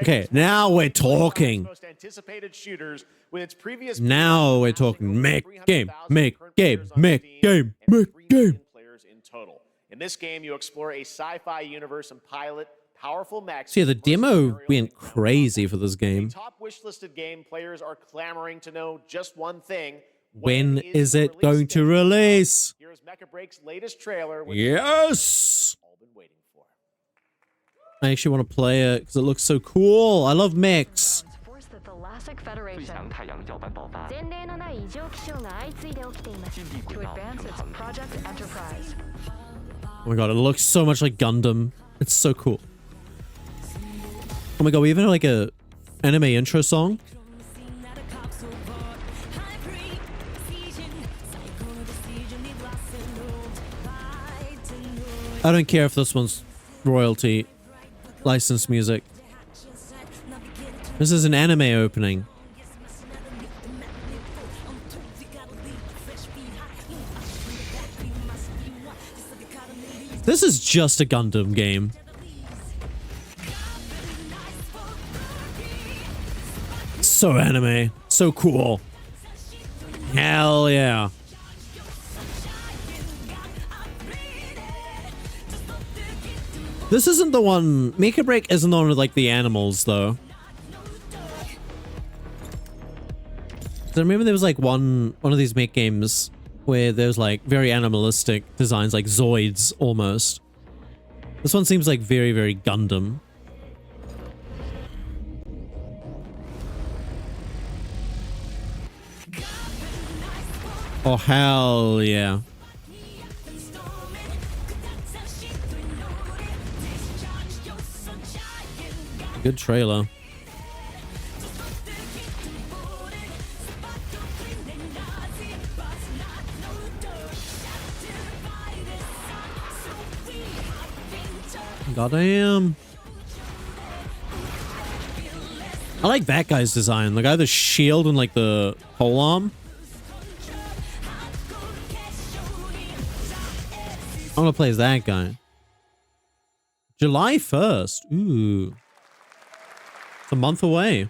Okay, now we're talking. Most anticipated shooters with its previous Now we're talking. Make game, make game, make game, make game. players in total. In this game, you explore a sci-fi universe and pilot powerful mechs. So yeah, the demo went crazy for this game. Top wish-listed game players are clamoring to know just one thing. When is it going to release? Here's Mecha Break's latest trailer. Yes! I actually want to play it because it looks so cool. I love mechs. Oh my god, it looks so much like Gundam. It's so cool. Oh my god, we even have like a anime intro song. I don't care if this one's royalty, licensed music. This is an anime opening. This is just a Gundam game. So anime. So cool. Hell yeah. This isn't the one... Mecha Break isn't the one with, like, the animals, though. I remember there was, like, one of these mech games where there's, like, very animalistic designs, like Zoids, almost. This one seems, like, very, very Gundam. Oh, hell yeah. Good trailer. Goddamn. I like that guy's design. The guy with the shield and like the pole arm. I want to play as that guy. July 1st. Ooh. It's a month away.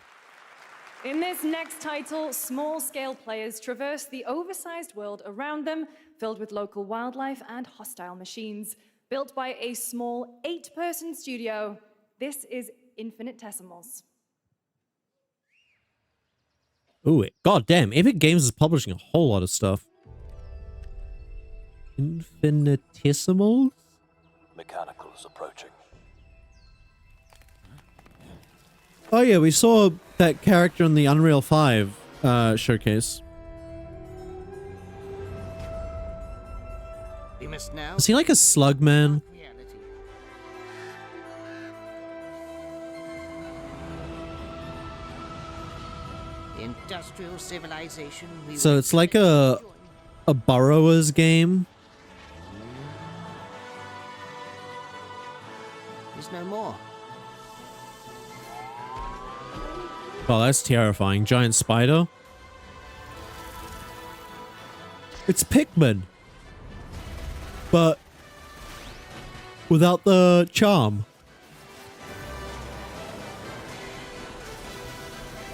In this next title, small-scale players traverse the oversized world around them, filled with local wildlife and hostile machines. Built by a small 8-person studio, this is Infinitesimals. Ooh, goddamn. Epic Games is publishing a whole lot of stuff. Infinitesimals? Mechanicals approaching. Oh yeah, we saw that character in the Unreal 5 showcase. We must now. Is he like a slug man? Industrial civilization. So it's like a burrower's game. There's no more. Oh, that's terrifying. Giant spider. It's Pikmin. But without the charm.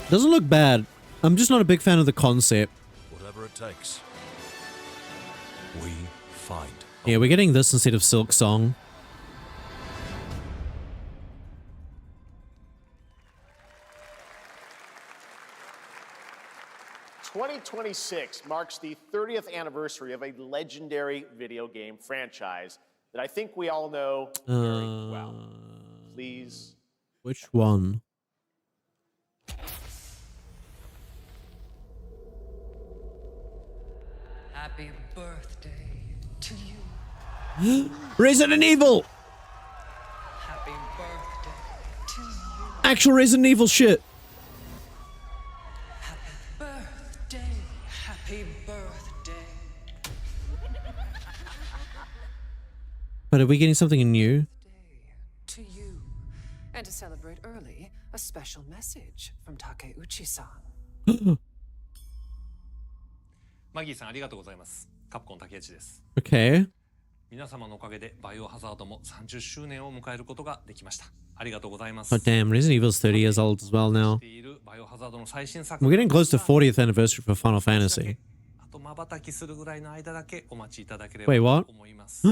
Doesn't look bad. I'm just not a big fan of the concept. Whatever it takes. We find. Yeah, we're getting this instead of Silk Song. "2026 marks the 30th anniversary of a legendary video game franchise that I think we all know very well. Please. Which one? Happy birthday to you. Resident Evil! Happy birthday to you. Actual Resident Evil shit. Birthday. Happy birthday. But are we getting something new? To you. And to celebrate early, a special message from Takeuchi-san. マギーさんありがとうございます。カプコン竹内です。Okay. 皆様のおかげでバイオハザードも30周年を迎えることができました。ありがとうございます。Oh damn, Resident Evil's 30 years old as well now. バイオハザードの最新作 We're getting close to 40th anniversary for Final Fantasy. あと瞬きするぐらいの間だけお待ちいただけれ Wait, ば what? と思います。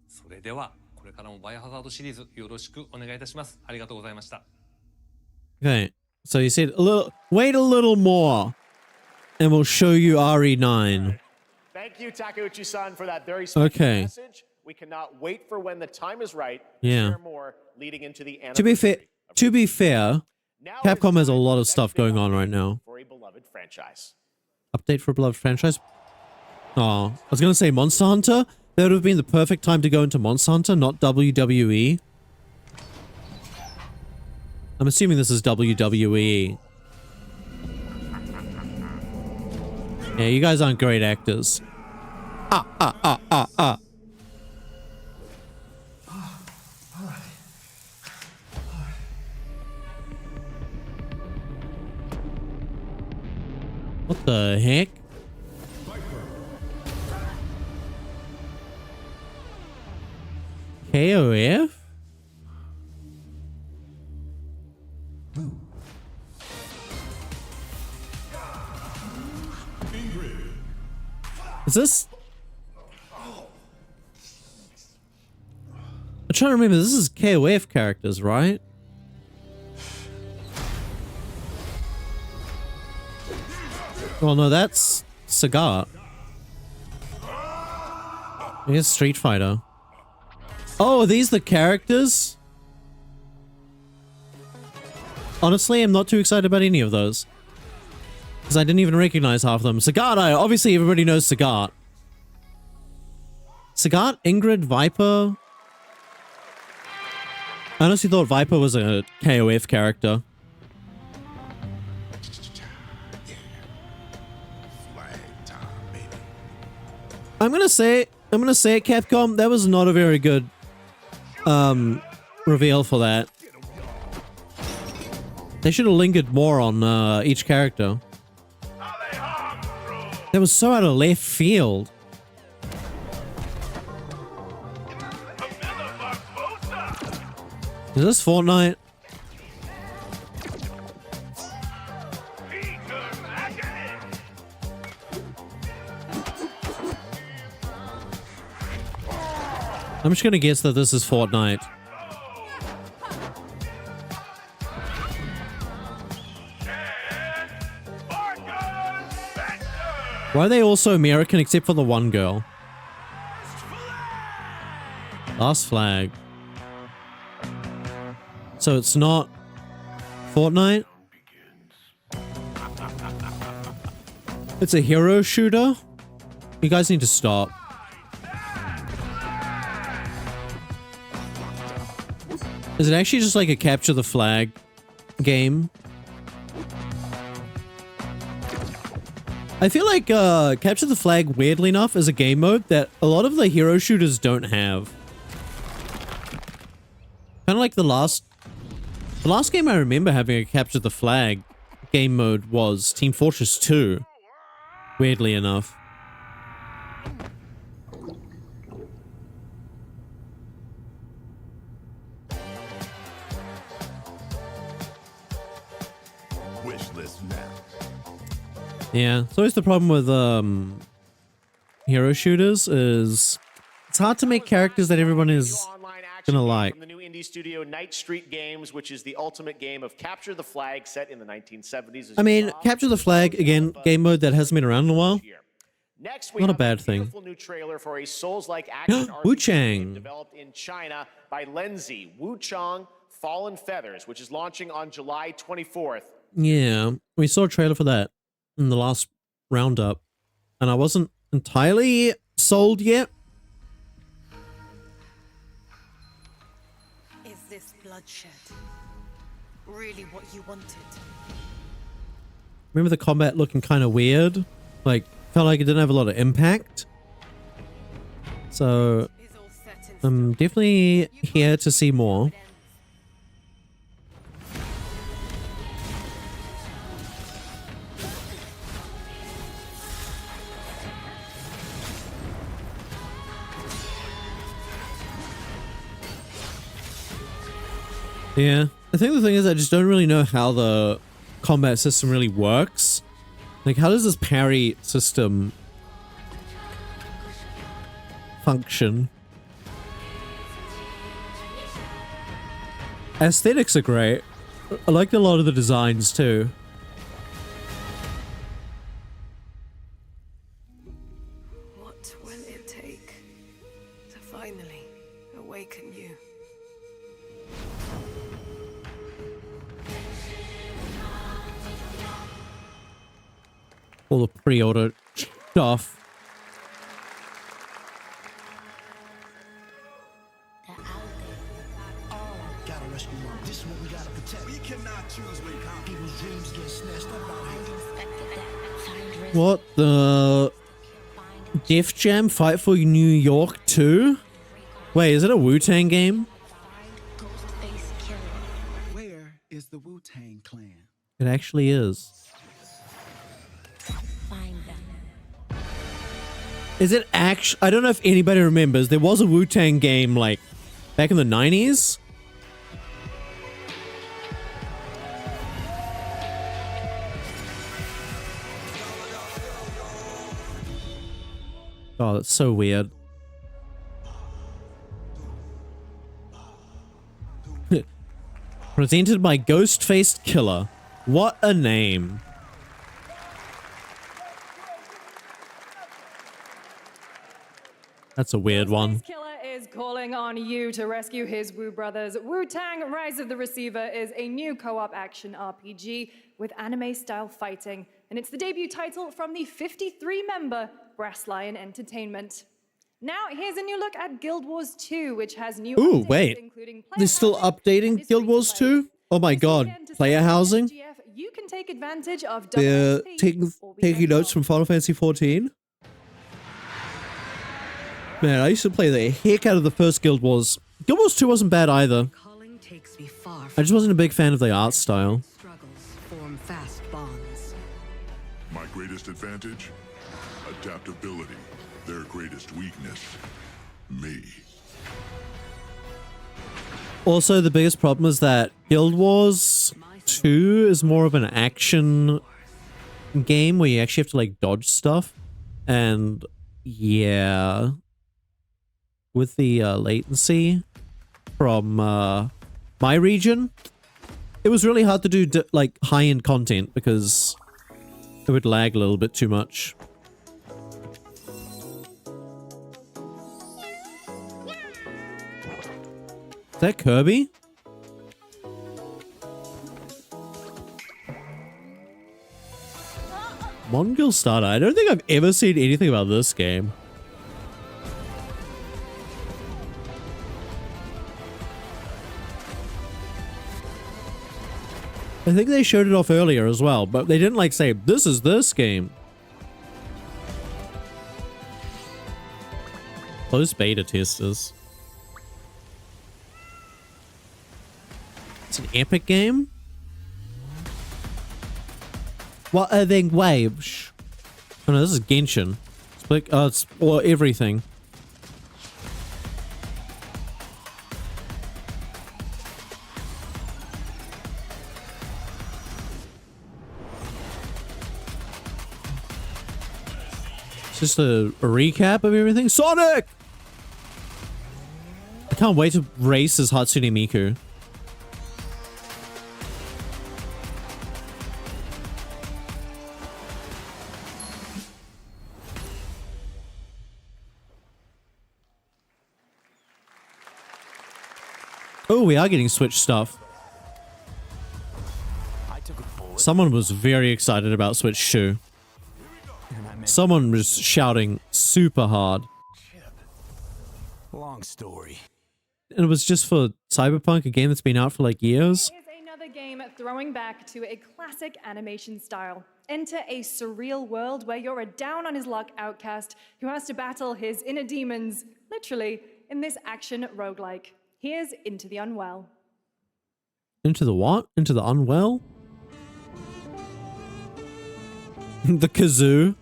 それではこれからもバイオハザードシリーズよろしくお願いいたします。ありがとうございました。 Okay, so you said wait a little more, and we'll show you RE9. Thank you, Takeuchi-san, for that very special Okay. message. We cannot wait for when the time is right to Yeah. share more leading into the To be fair, anniversary Capcom has a lot of stuff going on right now. for a beloved franchise. Update for a beloved franchise. Oh, I was gonna say Monster Hunter. That would have been the perfect time to go into Monster Hunter, not WWE. I'm assuming this is WWE. Yeah, you guys aren't great actors. What the heck? KOF? Is this? I'm trying to remember, this is KOF characters, right? Well, no, that's Sagat. I guess Street Fighter. Oh, are these the characters? Honestly, I'm not too excited about any of those. Because I didn't even recognize half of them. Sagat, obviously everybody knows Sagat. Sagat, Ingrid, Viper. I honestly thought Viper was a KOF character. I'm gonna say it, Capcom, that was not a very good reveal for that. They should have lingered more on each character. That was so out of left field. Is this Fortnite? I'm just gonna guess that this is Fortnite. Why are they all so American except for the one girl? Last flag. So it's not Fortnite? It's a hero shooter? You guys need to stop. Is it actually just like a capture the flag game? I feel like capture the flag, weirdly enough, is a game mode that a lot of the hero shooters don't have. Kind of like the last game I remember having a capture the flag game mode was Team Fortress 2. Weirdly enough. Wish list now. Yeah, it's always the problem with hero shooters is it's hard to make characters that everyone is gonna like. From the new indie studio Night Street Games, which is the ultimate game of capture the flag set in the 1970s. I mean, capture the flag, again, game mode that hasn't been around in a while. Next, we Not a have bad thing. beautiful new trailer for a Souls-like action Wu RPG Chang. developed in China by Lenzi, Wu Chang Fallen Feathers, which is launching on July 24th. Yeah, we saw a trailer for that in the last roundup, and I wasn't entirely sold yet. Is this bloodshed really what you wanted? Remember the combat looking kind of weird? Like, felt like it didn't have a lot of impact. So, I'm definitely here to see more. Yeah, I think the thing is I just don't really know how the combat system really works. Like, how does this parry system function? Aesthetics are great. I like a lot of the designs too. What will it take to finally awaken you? All the pre-order stuff. Gotta rescue them. This is what we gotta protect. We cannot choose when people's dreams get snatched up out here. What the? Def Jam Fight for New York 2? Wait, is it a Wu-Tang game? Where is the Wu-Tang Clan? It actually is. Is it actually? I don't know if anybody remembers. There was a Wu-Tang game like back in the 90s. Oh, that's so weird. Presented by Ghostfaced Killer. What a name. That's a weird one. Killer is calling on you to rescue his Wu brothers. Wu-Tang Rise of the Receiver is a new co-op action RPG with anime-style fighting, and it's the debut title from the 53-member Brass Lion Entertainment. Now, here's a new look at Guild Wars 2, which has new Ooh, updates, wait. including They're still updating Guild Wars 2? Oh my god. Player housing? you can take advantage of They're WSP taking notes from Final Fantasy 14? Man, I used to play the heck out of the first Guild Wars. Guild Wars 2 wasn't bad either. I just wasn't a big fan of the art style. advantage? Adaptability. Their greatest weakness. Me. Also, the biggest problem is that Guild Wars 2 is more of an action game where you actually have to like dodge stuff. And yeah, with the latency from my region, it was really hard to do like high-end content because it would lag a little bit too much. Is that Kirby? Mongol Starter. I don't think I've ever seen anything about this game. I think they showed it off earlier as well, but they didn't like say, this is this game. Those beta testers. It's an epic game? What are they waves? Oh no, this is Genshin. It's like, it's or everything. It's just a recap of everything. Sonic! I can't wait to race as Hatsune Miku. Oh, we are getting Switch stuff. Someone was very excited about Switch 2. Someone was shouting super hard. Long story. And it was just for Cyberpunk, a game that's been out for like years. Here's another game throwing back to a classic animation style. Enter a surreal world where you're a down-on-his-luck outcast who has to battle his inner demons, literally, in this action roguelike. Here's Into the Unwell. Into the what? Into the Unwell? The kazoo.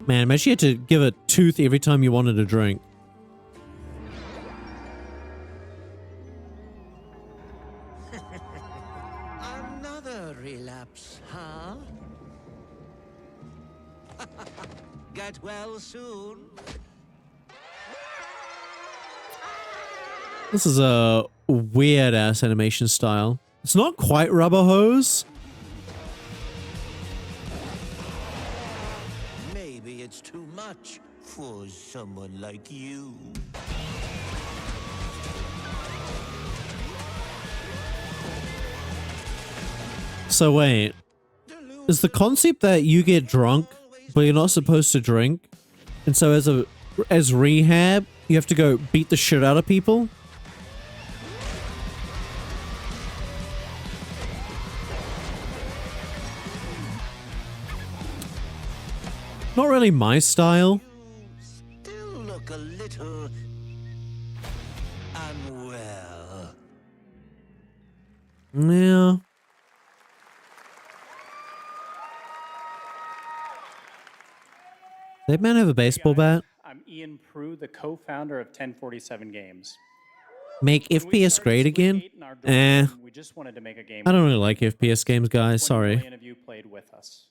Man, imagine you had to give a tooth every time you wanted a drink. Another relapse, huh? Get well soon. This is a weird-ass animation style. It's not quite Rubber Hose. Maybe it's too much for someone like you. So wait, is the concept that you get drunk, but you're not supposed to drink, and so as rehab, you have to go beat the shit out of people? Not really my style. Still look a little unwell. Yeah. That man have a baseball bat? I'm Ian Prue, the co-founder of 1047 Games. Make FPS great again? We just wanted to make a game. I don't really like FPS games, guys. 20 Sorry. million of you played with us.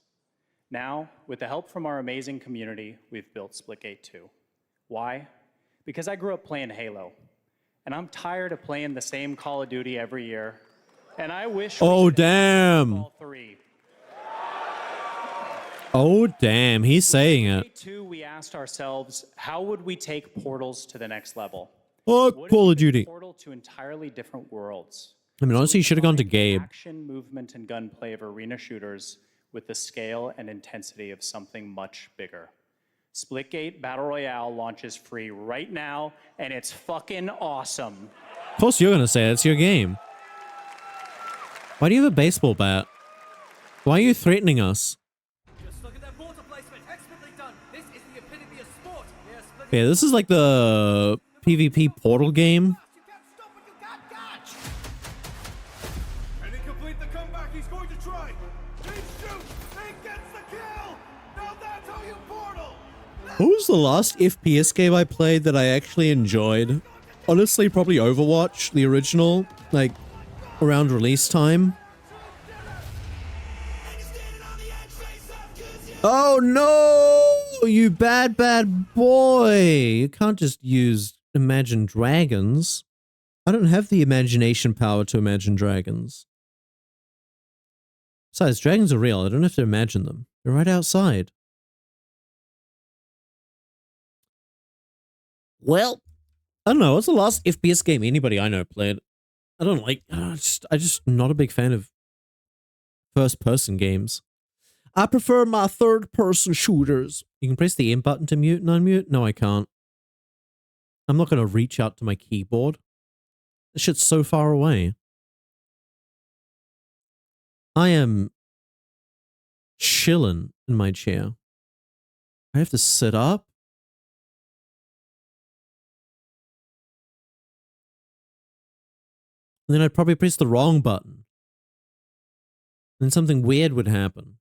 Now, with the help from our amazing community, we've built Splitgate 2. Why? Because I grew up playing Halo, and I'm tired of playing the same Call of Duty every year, and I wish Oh, damn. all three. Oh, damn. He's saying it. Splitgate 2, we asked ourselves, how would we take Portals to the next level? Oh, What if Call we of took Duty. Portal to entirely different worlds. I mean, honestly, you should have gone to Gabe. Action, movement, and gunplay of arena shooters with the scale and intensity of something much bigger. Splitgate Battle Royale launches free right now, and it's fucking awesome. Of course you're going to say it. It's your game. Why do you have a baseball bat? Why are you threatening us? Just look at that border placement. Yeah, this is like the PvP Portal game. Can he complete the comeback he's going to try? He shoots! He gets the kill! Now that's how you portal! What was the last FPS game I played that I actually enjoyed? Honestly, probably Overwatch, the original, like, around release time. Oh no! You bad boy! You can't just use Imagine Dragons. I don't have the imagination power to imagine dragons. Besides, dragons are real. I don't have to imagine them. They're right outside. Well, I don't know. What's the last FPS game anybody I know played? I don't like... I just not a big fan of first-person games. I prefer my third-person shooters. You can press the M button to mute and unmute? No, I can't. I'm not going to reach out to my keyboard. This shit's so far away. I am chilling in my chair. I have to sit up. And then I'd probably press the wrong button. And something weird would happen.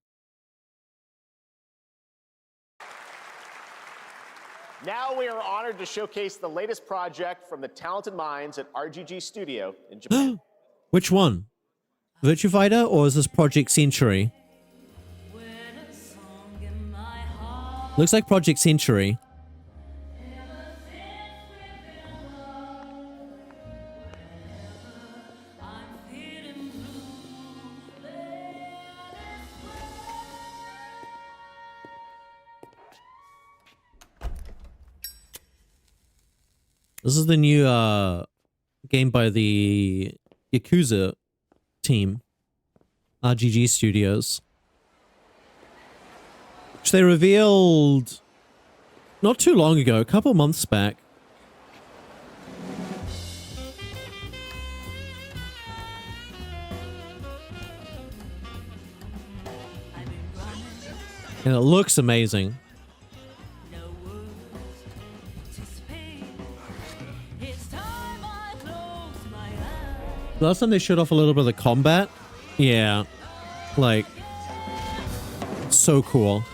Now we are honored to showcase the latest project from the talented minds at RGG Studio in Japan. Which one? Virtua Fighter or is this Project Century? Looks like Project Century. This is the new game by the Yakuza team, RGG Studios, which they revealed not too long ago, a couple months back. And it looks amazing. Last time they showed off a little bit of the combat. Yeah. Like, so cool.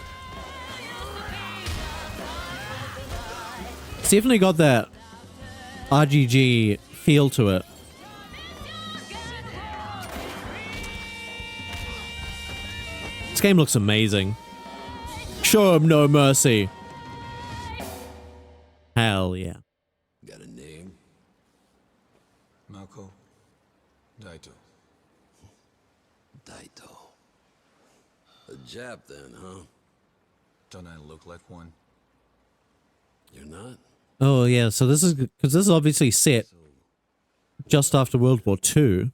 It's definitely got that RGG feel to it. This game looks amazing. Show him no mercy. Hell yeah. Got a name? Mako. Daito. Daito. A Jap then, huh? Don't I look like one? You're not? Oh yeah, so this is because this is obviously set just after World War II.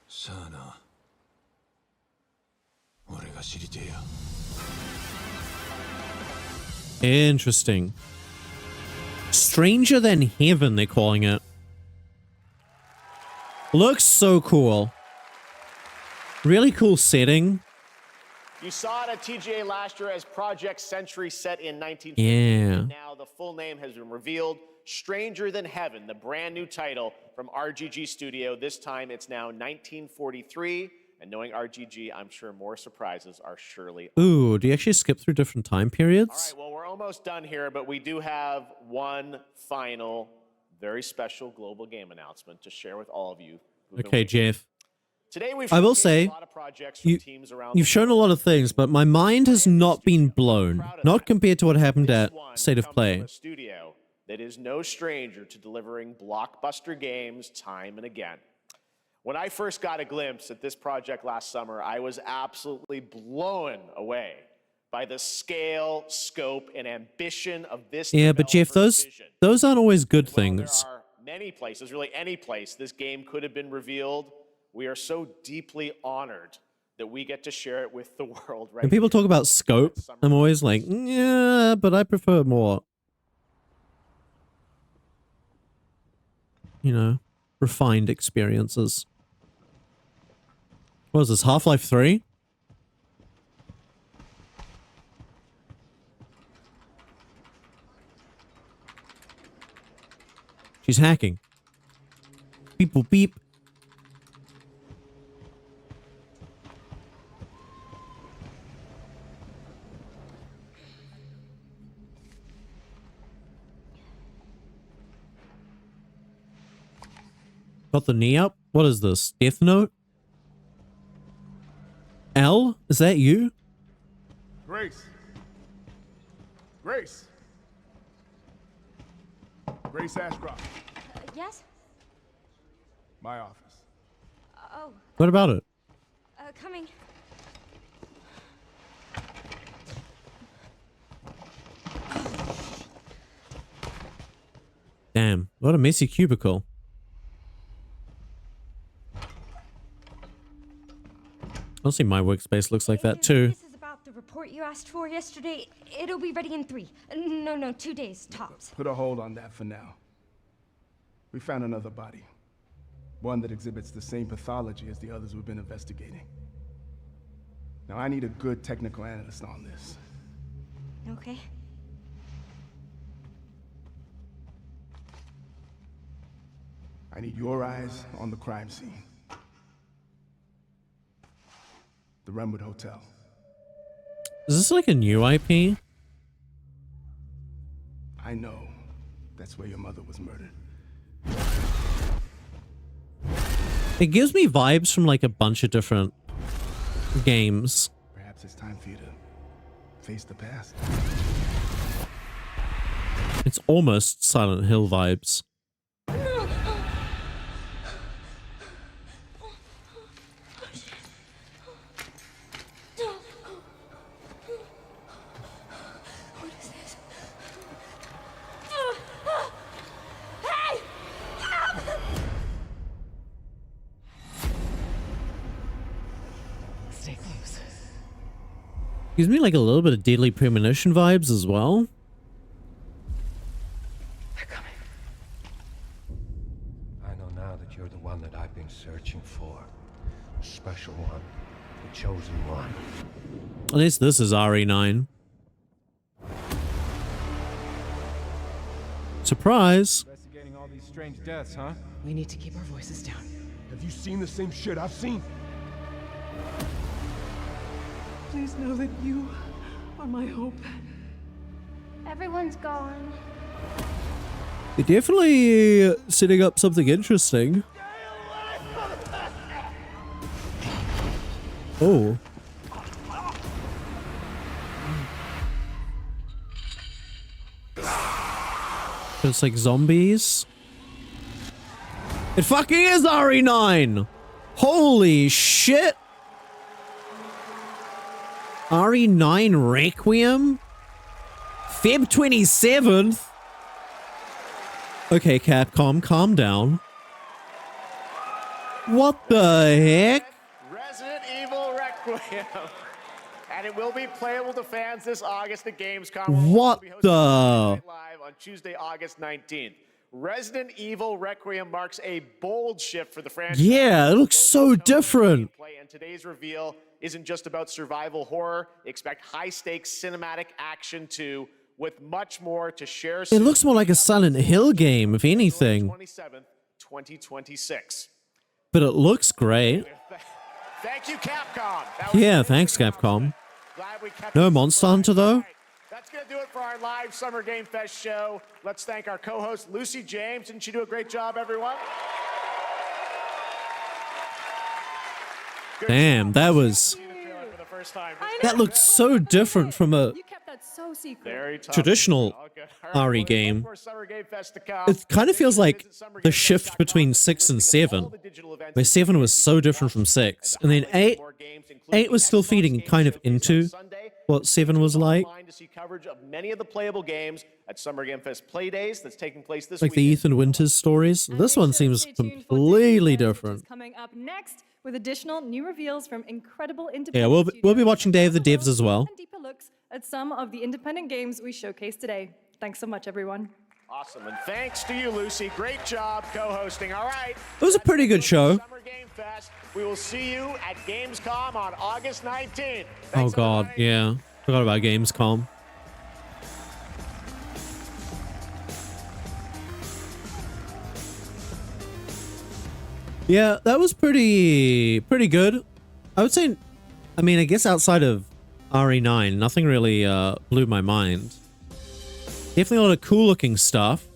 Sana. Interesting. Stranger Than Heaven, they're calling it. Looks so cool. Really cool setting. You saw it at TGA last year as Project Century set in 1950. Yeah. Now the full name has been revealed. Stranger Than Heaven, the brand new title from RGG Studio. This time it's now 1943. And knowing RGG, I'm sure more surprises are surely. Ooh, do you actually skip through different time periods? All right, well, we're almost done here, but we do have one final, very special global game announcement to share with all of you. Okay, Jeff. Today we've I will showcased say, a lot of projects from teams around you've shown a lot of things, but my mind has not been blown. Not compared to what happened at State of Play. Studio that is no stranger to delivering blockbuster games time and again. When I first got a glimpse at this project last summer, I was absolutely blown away by the scale, scope, and ambition of this. Yeah, but Jeff, those aren't always good things. There are many places, really any place, this game could have been revealed. We are so deeply honored that we get to share it with the world. Right? When people talk about scope, I'm always like, yeah, but I prefer more, you know, refined experiences. What is this, Half-Life 3? She's hacking. Beep boop beep. Got the knee up? What is this? Death Note? L? Is that you? Grace. Grace. Grace Ashcroft. Yes? My office. Oh, What about it? coming. Damn, what a messy cubicle. Honestly, my workspace looks like that too. This is about the report you asked for yesterday. It'll be ready in 3. No, 2 days, tops. Put a hold on that for now. We found another body. One that exhibits the same pathology as the others we've been investigating. Now, I need a good technical analyst on this. Okay. I need your eyes on the crime scene. The Renwood Hotel. Is this like a new IP? I know that's where your mother was murdered. It gives me vibes from like a bunch of different games. Perhaps it's time for you to face the past. It's almost Silent Hill vibes. Gives me like a little bit of Deadly Premonition vibes as well. I know now that you're the one that I've been searching for. The special one. The chosen one. At least this is RE9. Surprise! Investigating all these strange deaths, huh? We need to keep our voices down. Have you seen the same shit I've seen? Please know that you are my hope. Everyone's gone. They're definitely setting up something interesting. Oh. It's like zombies. It fucking is RE9! Holy shit! RE9 Requiem? Feb 27th? Okay, Capcom, calm down. What the heck? Resident Evil Requiem. And it will be playable to fans this August at Gamescom. What the? Live on Tuesday, August 19th. Resident Evil Requiem marks a bold shift for the franchise. Yeah, it looks so different. And today's reveal isn't just about survival horror. Expect high-stakes cinematic action too, with much more to share. It looks more like a Silent Hill game, if anything. 27th, 2026. But it looks great. Thank you, Capcom. Yeah, thanks, Capcom. No Monster Hunter, though? That's going to do it for our live Summer Game Fest show. Let's thank our co-host, Lucy James. Didn't she do a great job, everyone? Damn, that was... That looked so different from a So secret. traditional RE game. It kind of feels like the shift between 6 and 7, where 7 was so different from 6, and then 8 was still feeding kind of into what 7 was like. To see coverage of many of the playable games at Summer Game Fest Play Days that's taking place this Like week. the Ethan Winters stories. This one seems completely different. Coming up next with additional new reveals from incredible Yeah, independent we'll be watching Day of the Devs as well. and deeper looks at some of the independent games we showcased today. Thanks so much, everyone. Awesome, and thanks to you, Lucy. Great job co-hosting. All right. It was a pretty good show. Summer Game Fest. We will see you at Gamescom on August 19th. Oh god, yeah. Forgot about Gamescom. Yeah, that was pretty good. I would say, I mean, I guess outside of RE9, nothing really blew my mind. Definitely a lot of cool looking stuff.